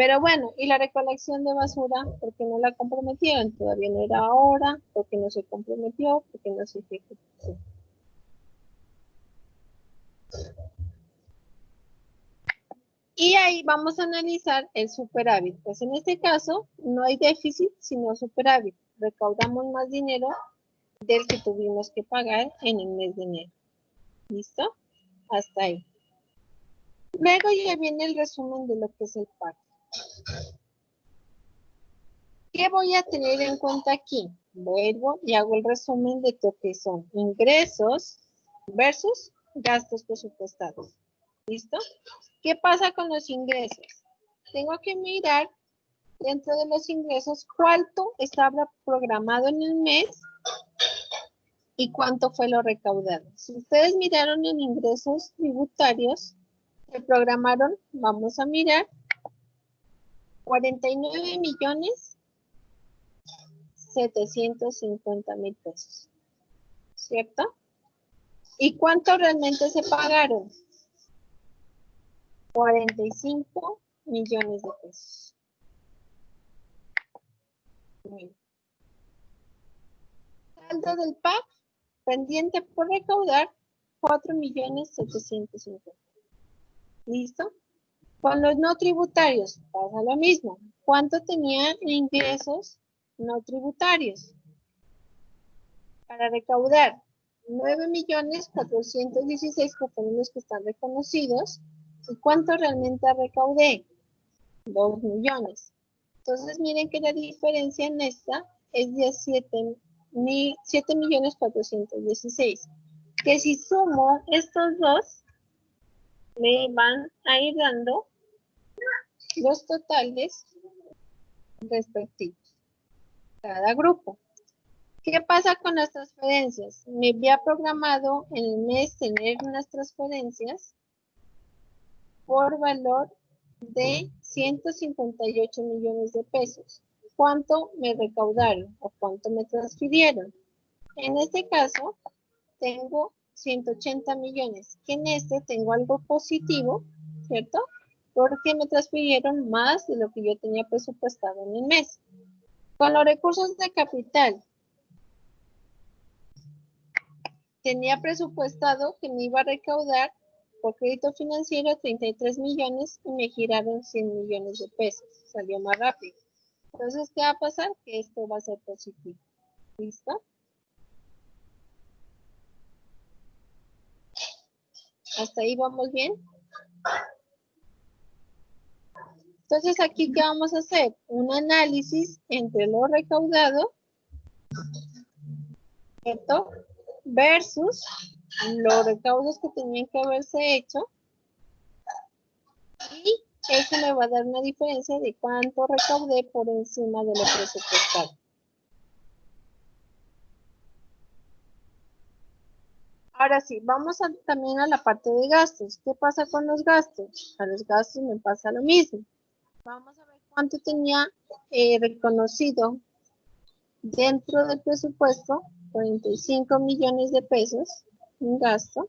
Pero bueno, y la recolección de basura, ¿por qué no la comprometieron? Todavía no era hora, porque no se comprometió, porque no se ejecutó. Y ahí vamos a analizar el superávit. Pues en este caso no hay déficit, sino superávit. Recaudamos más dinero del que tuvimos que pagar en el mes de enero. ¿Listo? Hasta ahí. Luego ya viene el resumen de lo que es el pago. ¿Qué voy a tener en cuenta aquí? Vuelvo y hago el resumen de lo que son ingresos versus gastos presupuestados. ¿Listo? ¿Qué pasa con los ingresos? Tengo que mirar dentro de los ingresos cuánto estaba programado en el mes y cuánto fue lo recaudado. Si ustedes miraron en ingresos tributarios, se programaron, vamos a mirar, 49 millones 750,000 pesos, ¿cierto? ¿Y cuánto realmente se pagaron? 45 millones de pesos. Bien. Saldo del PAC, pendiente por recaudar, 4.750.000. ¿Listo? Con los no tributarios pasa lo mismo. ¿Cuánto tenían ingresos no tributarios? Para recaudar 9.416.000, que fueron los que están reconocidos. ¿Y cuánto realmente recaudé? 2 millones. Entonces miren que la diferencia en esta es de 7.416.000. Que si sumo estos dos, me van a ir dando los totales respectivos, cada grupo. ¿Qué pasa con las transferencias? Me había programado en el mes tener unas transferencias por valor de 158 millones de pesos. ¿Cuánto me recaudaron o cuánto me transfirieron? En este caso, tengo 180 millones, que en este tengo algo positivo, ¿cierto? Porque me transfirieron más de lo que yo tenía presupuestado en el mes. Con los recursos de capital, tenía presupuestado que me iba a recaudar por crédito financiero 33 millones y me giraron 100 millones de pesos. Salió más rápido. Entonces, ¿qué va a pasar? Que esto va a ser positivo. ¿Listo? ¿Hasta ahí vamos bien? Entonces, aquí, ¿qué vamos a hacer? Un análisis entre lo recaudado, ¿cierto? Versus los recaudos que tenían que haberse hecho. Y eso me va a dar una diferencia de cuánto recaudé por encima de lo presupuestado. Ahora sí, vamos también a la parte de gastos. ¿Qué pasa con los gastos? A los gastos me pasa lo mismo. Vamos a ver cuánto tenía reconocido dentro del presupuesto, 45 millones de pesos, un gasto.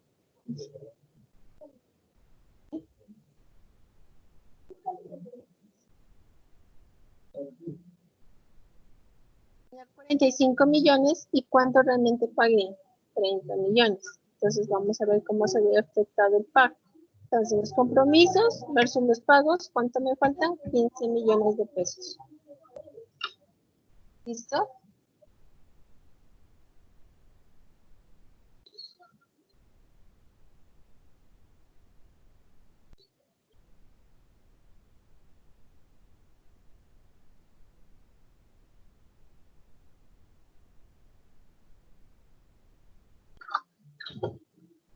45 millones y cuánto realmente pagué, 30 millones. Entonces vamos a ver cómo se ve afectado el pago. Entonces los compromisos versus los pagos, ¿cuánto me faltan? 15 millones de pesos. ¿Listo?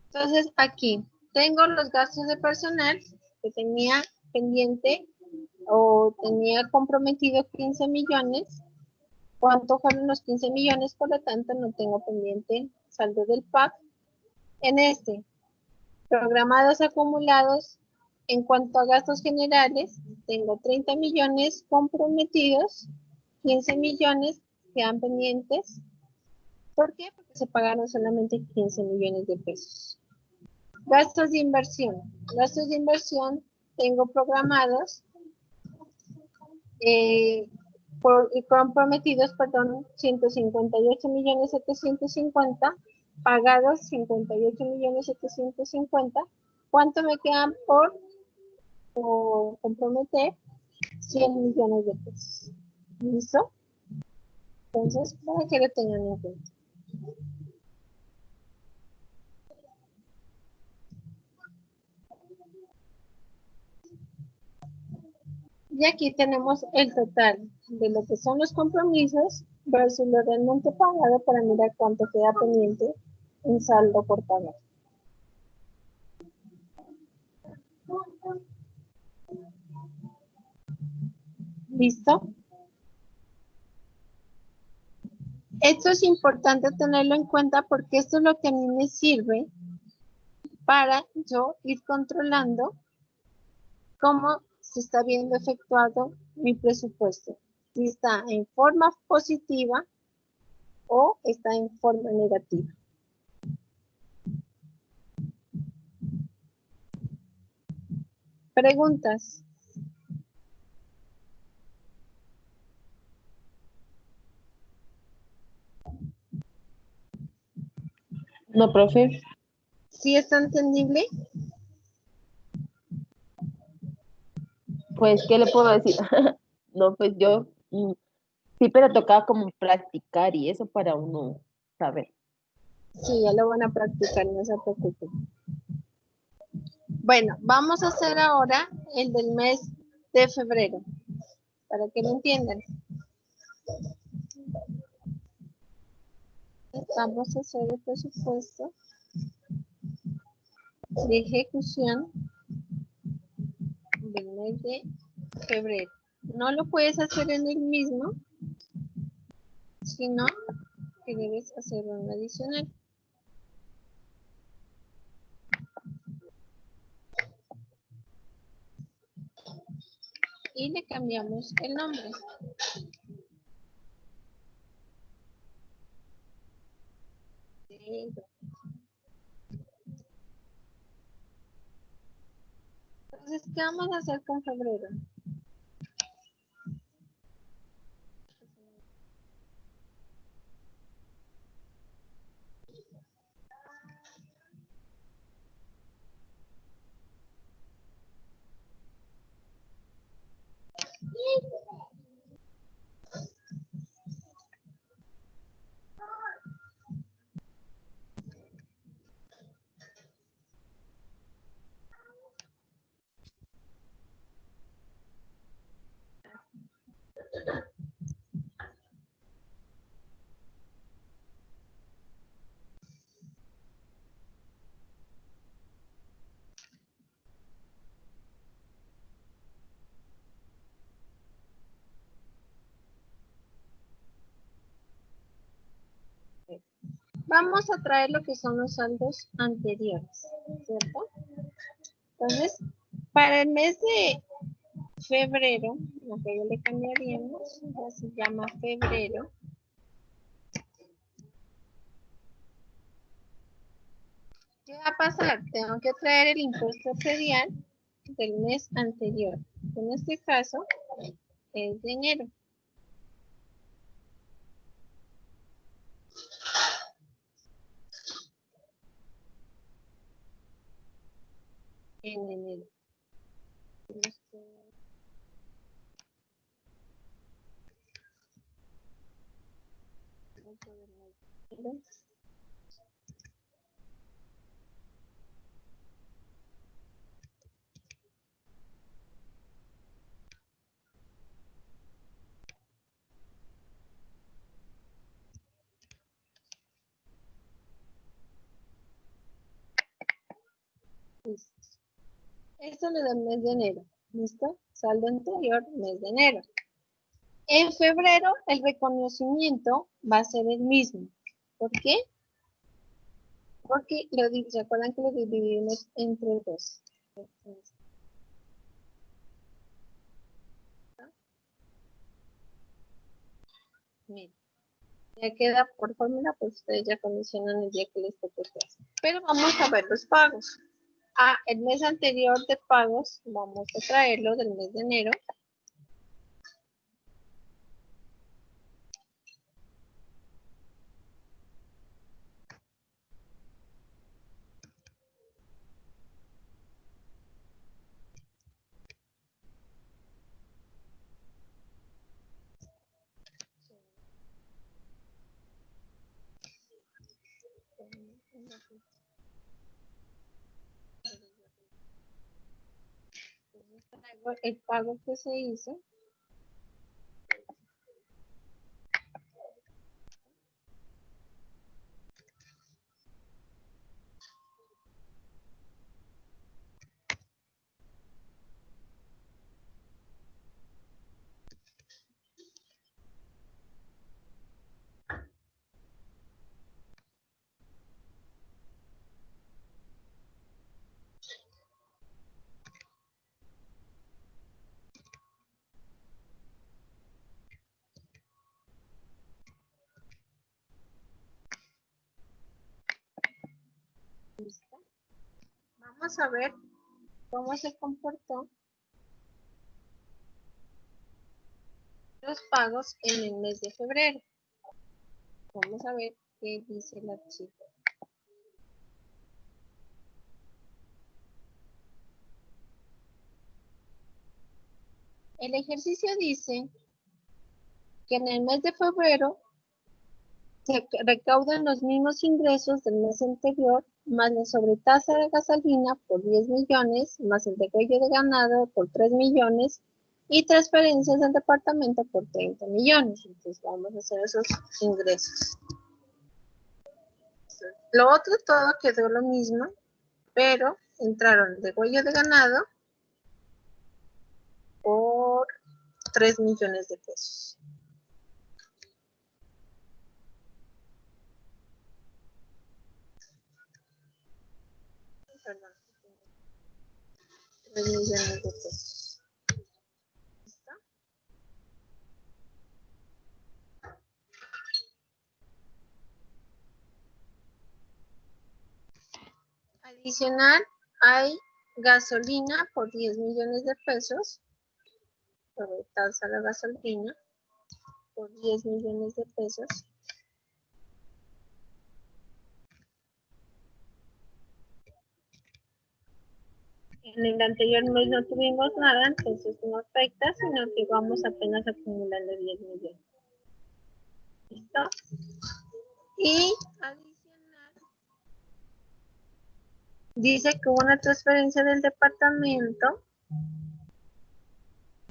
Entonces aquí tengo los gastos de personal que tenía pendiente o tenía comprometido 15 millones. ¿Cuánto fueron los 15 millones? Por lo tanto, no tengo pendiente saldo del PAC. En este, programados acumulados, en cuanto a gastos generales, tengo 30 millones comprometidos, 15 millones quedan pendientes. ¿Por qué? Porque se pagaron solamente 15 millones de pesos. Gastos de inversión. Gastos de inversión tengo programados, comprometidos, perdón, 158.750.000, pagados 58.750.000. ¿Cuánto me quedan por comprometer? 100 millones de pesos. ¿Listo? Entonces, para que lo tengan en cuenta. Y aquí tenemos el total de lo que son los compromisos versus lo realmente pagado para mirar cuánto queda pendiente en saldo por pagar. ¿Listo? Esto es importante tenerlo en cuenta porque esto es lo que a mí me sirve para yo ir controlando cómo se está viendo efectuado mi presupuesto. Si está en forma positiva o está en forma negativa. Preguntas. No, profe. ¿Sí está entendible? Pues, ¿qué le puedo decir? No, pues yo sí, pero tocaba como practicar y eso para uno saber. Sí, ya lo van a practicar, no se preocupen. Bueno, vamos a hacer ahora el del mes de febrero, para que lo entiendan. Vamos a hacer el presupuesto de ejecución del mes de febrero. No lo puedes hacer en el mismo, sino que debes hacer un adicional. Y le cambiamos el nombre. Entonces, ¿qué vamos a hacer con febrero? Vamos a traer lo que son los saldos anteriores, ¿cierto? Entonces, para el mes de febrero, lo que le cambiaríamos, ya se llama febrero. ¿Qué va a pasar? Tengo que traer el impuesto predial del mes anterior. En este caso, es de enero. En enero. Listo. Esto lo del mes de enero. ¿Listo? Saldo anterior, mes de enero. En febrero, el reconocimiento va a ser el mismo. ¿Por qué? Porque ¿se acuerdan que lo dividimos entre dos? Miren, ya queda por fórmula, pues ustedes ya condicionan el día que les toque hacer. Pero vamos a ver los pagos. El mes anterior de pagos, vamos a traerlo del mes de enero. Traigo el pago que se hizo. ¿Listo? Vamos a ver cómo se comportó los pagos en el mes de febrero. Vamos a ver qué dice el archivo. El ejercicio dice que en el mes de febrero se recaudan los mismos ingresos del mes anterior, más la sobretasa de gasolina por 10 millones, más el degüello de ganado por 3 millones y transferencias del departamento por 30 millones. Entonces vamos a hacer esos ingresos. Lo otro todo quedó lo mismo, pero entraron degüello de ganado por 3 millones de pesos. Perdón. 3 millones de pesos. ¿Listo? Adicional, hay gasolina por 10 millones de pesos. Sobre tasa la gasolina por 10 millones de pesos. En el anterior mes no tuvimos nada, entonces no afecta, sino que vamos apenas acumulando 10 millones. ¿Listo? Y adicional, dice que hubo una transferencia del departamento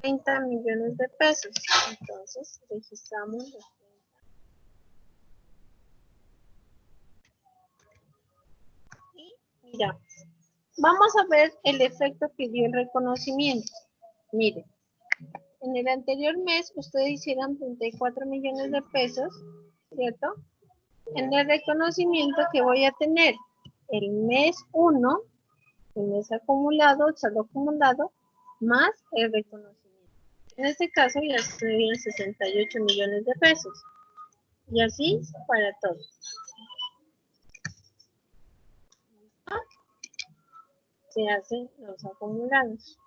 30 millones de pesos. Entonces, registramos los 30. Y miramos. Vamos a ver el efecto que dio el reconocimiento. Miren, en el anterior mes ustedes hicieron 34 millones de pesos, ¿cierto? En el reconocimiento que voy a tener el mes 1, el mes acumulado, el saldo acumulado, más el reconocimiento. En este caso ya serían 68 millones de pesos. Y así para todos. Se hacen los acumulados.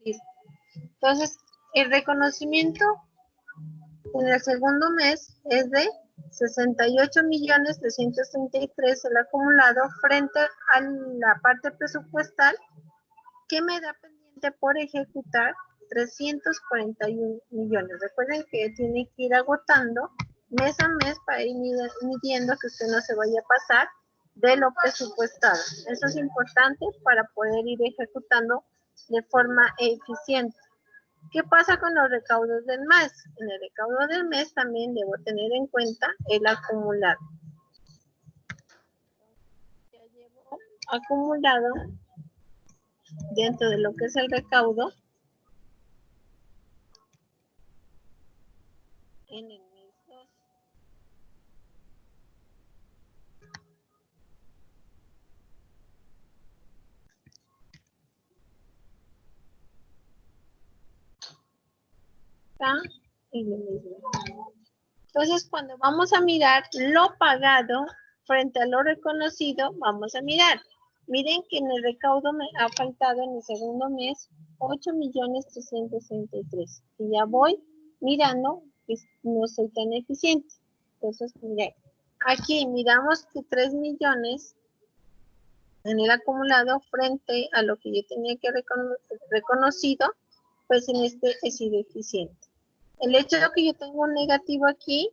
Listo. Entonces, el reconocimiento en el segundo mes es de 68.333.000 el acumulado frente a la parte presupuestal que me da pendiente por ejecutar 341 millones. Recuerden que tiene que ir agotando mes a mes para ir midiendo que usted no se vaya a pasar de lo presupuestado. Eso es importante para poder ir ejecutando de forma eficiente. ¿Qué pasa con los recaudos del mes? En el recaudo del mes también debo tener en cuenta el acumulado. Ya llevo acumulado dentro de lo que es el recaudo en el mes 2. Está en el mes 2. Entonces, cuando vamos a mirar lo pagado frente a lo reconocido, vamos a mirar. Miren que en el recaudo me ha faltado en el segundo mes 8.363.000. Y ya voy mirando que no soy tan eficiente. Entonces, miren, aquí miramos que 3 millones en el acumulado frente a lo que yo tenía que reconocido, pues en este he sido eficiente. El hecho de que yo tengo un negativo aquí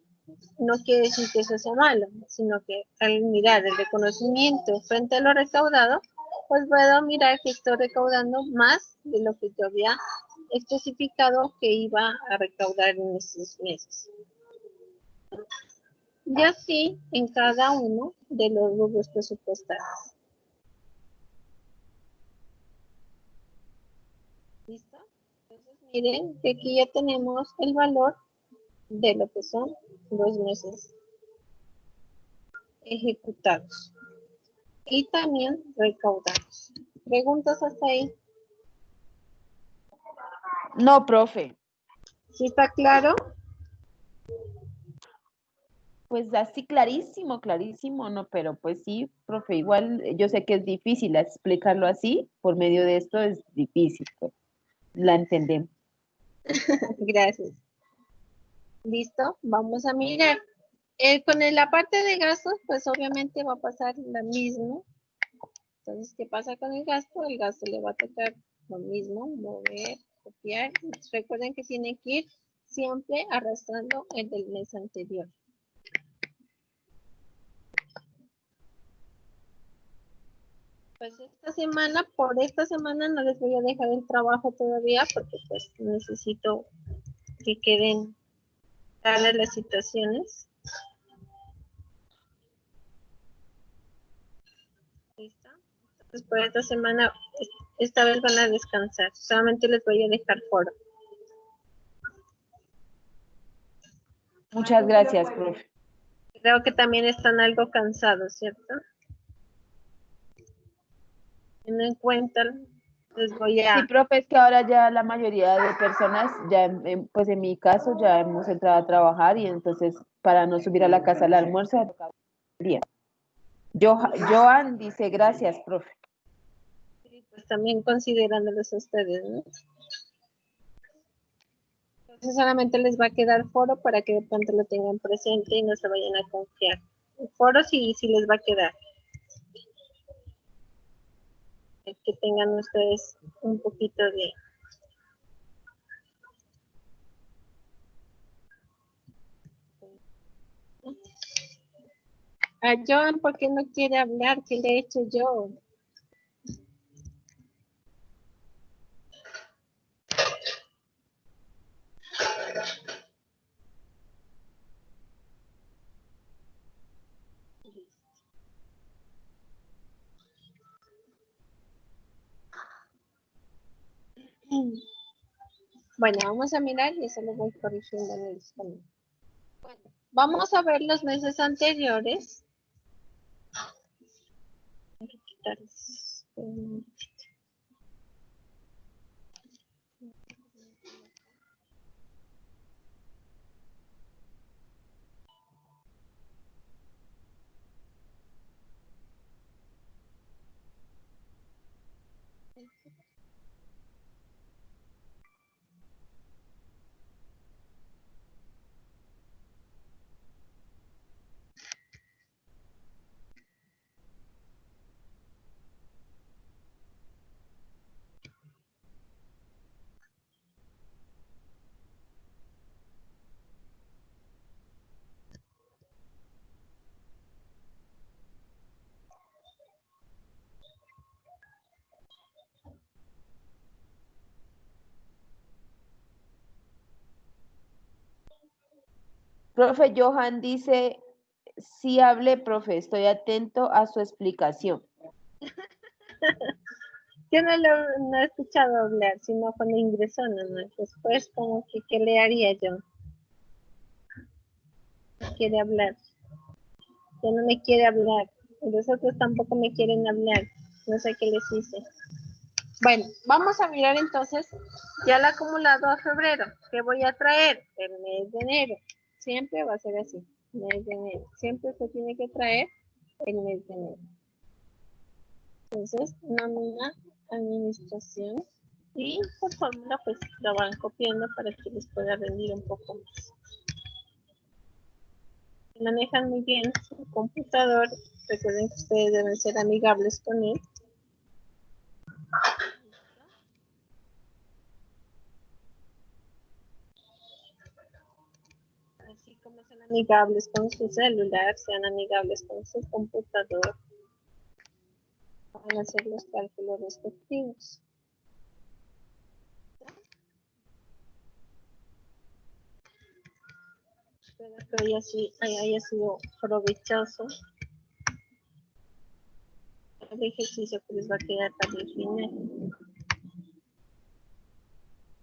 no quiere decir que eso sea malo, sino que al mirar el reconocimiento frente a lo recaudado, pues puedo mirar que estoy recaudando más de lo que yo había especificado que iba a recaudar en estos meses. Y así en cada uno de los rubros presupuestarios. ¿Listo? Entonces miren que aquí ya tenemos el valor de lo que son los meses ejecutados y también recaudados. ¿Preguntas hasta ahí? No, profe. ¿Sí está claro? Pues así clarísimo, clarísimo, no, pero pues sí, profe, igual yo sé que es difícil explicarlo así, por medio de esto es difícil, pues, la entendemos. Gracias. ¿Listo? Vamos a mirar. La parte de gastos, pues obviamente va a pasar lo mismo. Entonces, ¿qué pasa con el gasto? El gasto le va a tocar lo mismo, mover, copiar. Recuerden que tienen que ir siempre arrastrando el del mes anterior. Pues por esta semana no les voy a dejar el trabajo todavía porque pues necesito que queden claras las situaciones. ¿Listo? Entonces por esta semana, esta vez van a descansar. Solamente les voy a dejar foro. Muchas gracias, profe. Creo que también están algo cansados, ¿cierto? Teniendo en cuenta, les voy a... Sí, profe, es que ahora ya la mayoría de personas, ya pues en mi caso, ya hemos entrado a trabajar y entonces para no subir a la casa al almuerzo, tocaba el día. Joan dice gracias, profe. Sí, pues también considerándolos a ustedes, ¿no? Entonces solamente les va a quedar foro para que de pronto lo tengan presente y no se vayan a confiar. El foro sí les va a quedar. Que tengan ustedes un poquito de... A Joan, ¿por qué no quiere hablar? ¿Qué le he hecho yo? Bueno, vamos a mirar y eso lo voy corrigiendo en el español. Bueno, vamos a ver los meses anteriores. Voy a quitarles, Profe Johan dice, sí hable, profe, estoy atento a su explicación. Yo no he escuchado hablar, sino cuando ingresó nomás. Después, como que, ¿qué le haría yo? No quiere hablar. Ya no me quiere hablar. Y los otros tampoco me quieren hablar. No sé qué les hice. Bueno, vamos a mirar entonces ya el acumulado a febrero. ¿Qué voy a traer? El mes de enero. Siempre va a ser así. Mes de enero. Siempre se tiene que traer el mes de enero. Entonces, nómina, administración. Y por fórmula, pues lo van copiando para que les pueda rendir un poco más. Si manejan muy bien su computador, recuerden que ustedes deben ser amigables con él. Así como sean amigables con su celular, sean amigables con su computador. Van a hacer los cálculos respectivos. Espero que haya sido provechoso el ejercicio que les va a quedar para el final.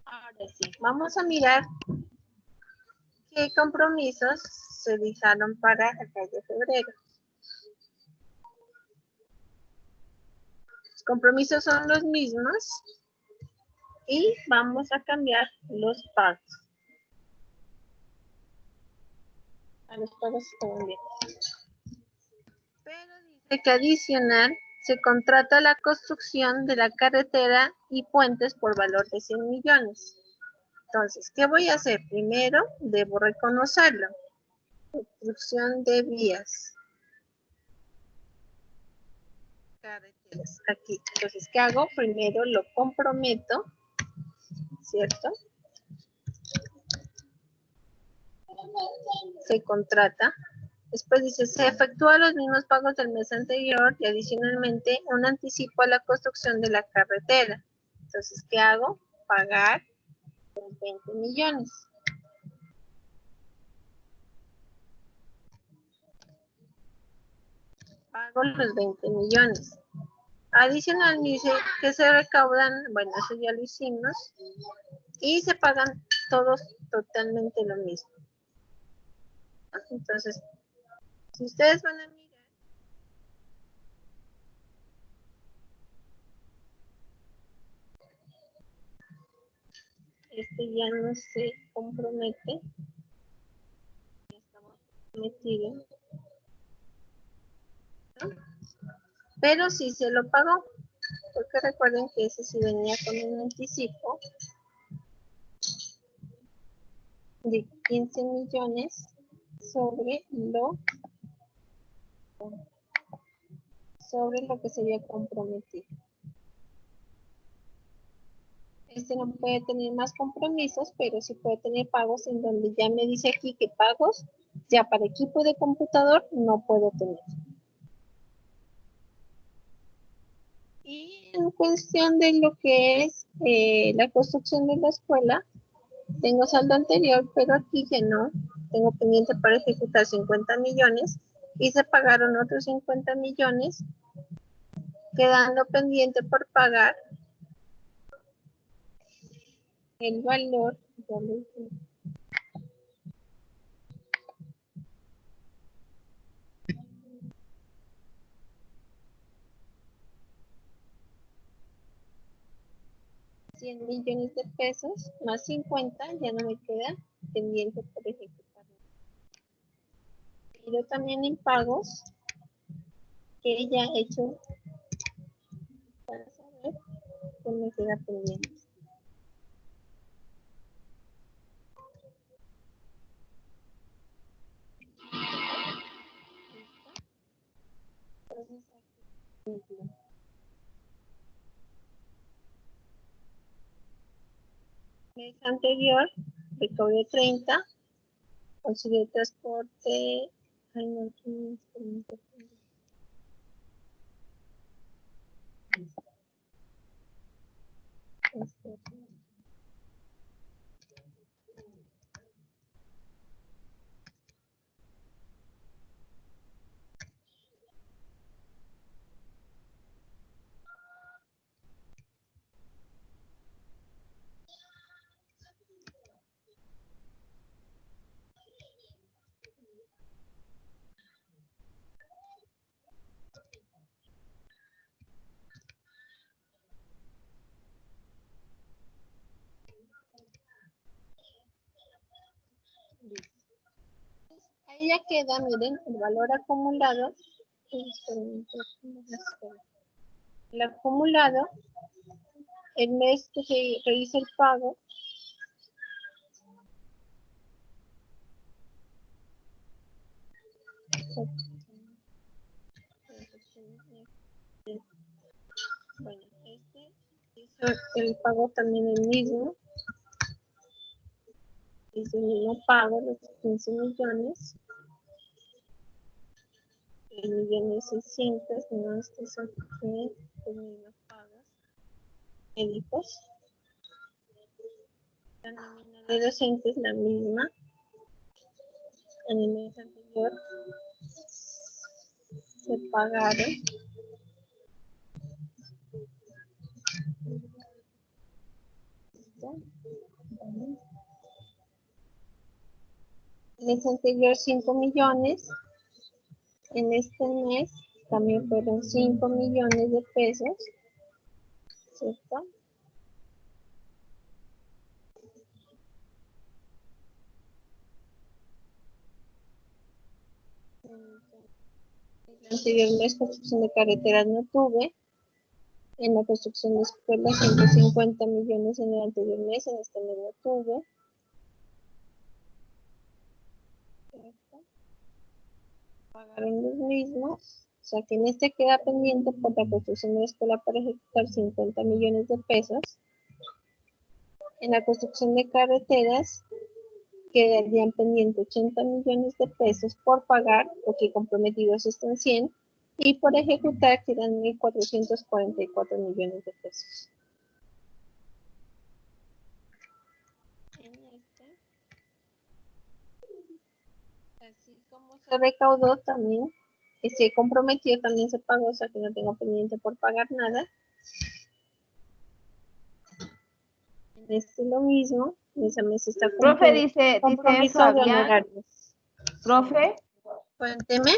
Ahora sí, vamos a mirar qué compromisos se dejaron para el mes de febrero. Los compromisos son los mismos y vamos a cambiar los pagos. A los pagos están bien. Pero dice que adicional se contrata la construcción de la carretera y puentes por valor de 100 millones. Entonces, ¿qué voy a hacer? Primero, debo reconocerlo. Construcción de vías. Carreteras, aquí. Entonces, ¿qué hago? Primero lo comprometo, ¿cierto? Se contrata. Después dice, se efectúa los mismos pagos del mes anterior y adicionalmente un anticipo a la construcción de la carretera. Entonces, ¿qué hago? Pagar 20 millones. Pago los 20 millones. Adicional dice que se recaudan, bueno, eso ya lo hicimos, y se pagan todos totalmente lo mismo. Entonces, si ustedes van a mirar, este ya no se compromete, ya estamos comprometidos, ¿no? Pero sí se lo pagó, porque recuerden que ese sí venía con un anticipo de 15 millones sobre lo que se había comprometido. Este no puede tener más compromisos, pero sí puede tener pagos en donde ya me dice aquí que pagos ya para equipo de computador no puedo tener. Y en cuestión de lo que es la construcción de la escuela, tengo saldo anterior, pero aquí ya no. Tengo pendiente para ejecutar 50 millones y se pagaron otros 50 millones, quedando pendiente por pagar el valor, ya lo dije, $100 millones de pesos más 50, ya no me queda pendiente por ejecutar. Pero también en pagos que ya he hecho para saber qué me queda pendiente. Entonces, aquí, mes anterior, recaudé 30, conseguí transporte, ay no, aquí no, ahí ya queda, miren, el valor acumulado. El acumulado, el mes que se realiza el pago, bueno, este hizo el pago también el mismo, hizo el mismo pago, los 15 millones, el 1.600.000, no, estos son los mismos pagos médicos. La nómina de docentes la misma, en el mes anterior se pagaron. El mes anterior 5 millones, en este mes también fueron 5 millones de pesos, ¿cierto? El anterior mes construcción de carreteras no tuve, En la construcción de escuelas, 150 millones en el anterior mes, en este mes no tuve. Pagaron los mismos, o sea que en este queda pendiente por la construcción de la escuela para ejecutar 50 millones de pesos. En la construcción de carreteras quedarían pendientes 80 millones de pesos por pagar, porque comprometidos están 100, y por ejecutar quedan 1.444 millones de pesos. En este, así como se recaudó también, que se comprometió, también se pagó, o sea que no tengo pendiente por pagar nada. En este lo mismo, esa mes está Profe, cumpliendo dice compromiso de Fabián, honorarios. profe, Cuénteme.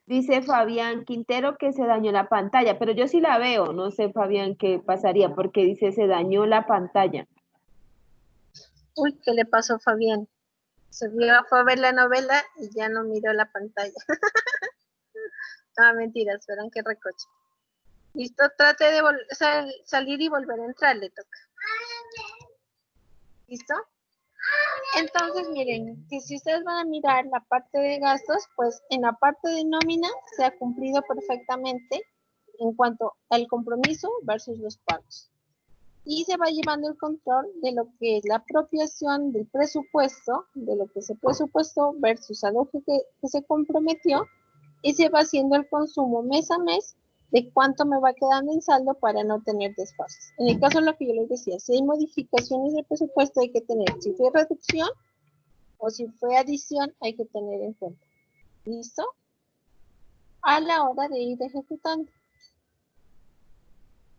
dice Fabián Quintero que se dañó la pantalla, pero yo sí la veo, no sé Fabián qué pasaría, porque dice se dañó la pantalla. Uy, ¿qué le pasó a Fabián? Fue a ver la novela y ya no miró la pantalla. Ah, mentira, esperan que recoche. Listo, trate de salir y volver a entrar, le toca. ¿Listo? Entonces, miren, que si ustedes van a mirar la parte de gastos, pues en la parte de nómina se ha cumplido perfectamente en cuanto al compromiso versus los pagos. Y se va llevando el control de lo que es la apropiación del presupuesto, de lo que se presupuestó versus a lo que se comprometió, y se va haciendo el consumo mes a mes de cuánto me va quedando en saldo para no tener desfases. En el caso de lo que yo les decía, si hay modificaciones del presupuesto hay que tener, si fue reducción o si fue adición hay que tener en cuenta. ¿Listo? A la hora de ir ejecutando.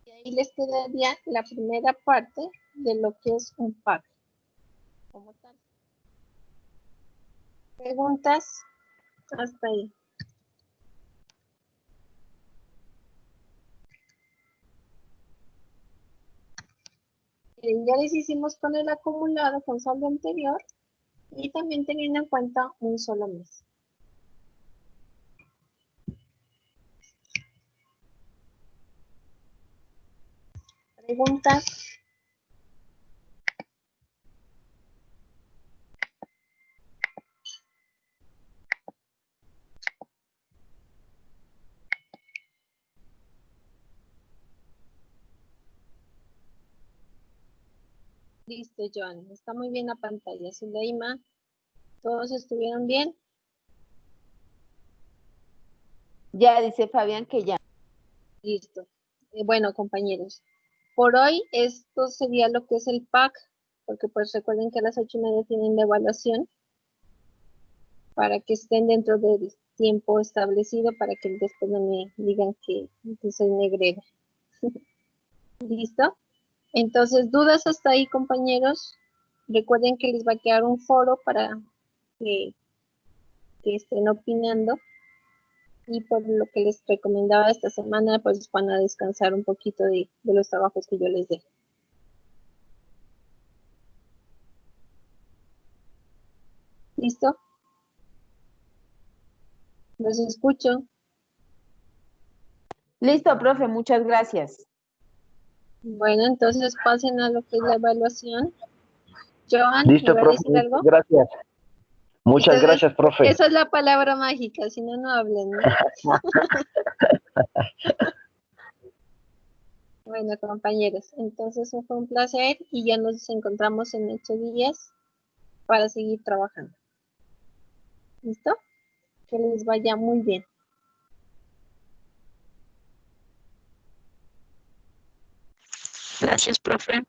Y ahí les quedaría la primera parte de lo que es un pago como tal. ¿Preguntas? Hasta ahí. Ya les hicimos con el acumulado con saldo anterior y también teniendo en cuenta un solo mes. ¿Preguntas? Listo, Joan. Está muy bien la pantalla. Zuleima, ¿todos estuvieron bien? Ya dice Fabián que ya. Listo. Bueno, compañeros, por hoy esto sería lo que es el pack, porque pues recuerden que a las 8:30 tienen la evaluación para que estén dentro del tiempo establecido para que después no me digan que soy negrera. ¿Listo? Entonces, dudas hasta ahí, compañeros. Recuerden que les va a quedar un foro para que estén opinando. Y por lo que les recomendaba esta semana, pues van a descansar un poquito de los trabajos que yo les dé. ¿Listo? Los escucho. Listo, profe, muchas gracias. Bueno, entonces pasen a lo que es la evaluación. Joan, Listo, ¿iba a profe, decir muchas algo? gracias. Muchas Entonces, gracias, profe. esa es la palabra mágica, si no, no hablen, ¿no? Bueno, compañeros, entonces fue un placer y ya nos encontramos en 8 días para seguir trabajando. ¿Listo? Que les vaya muy bien. Gracias, profe.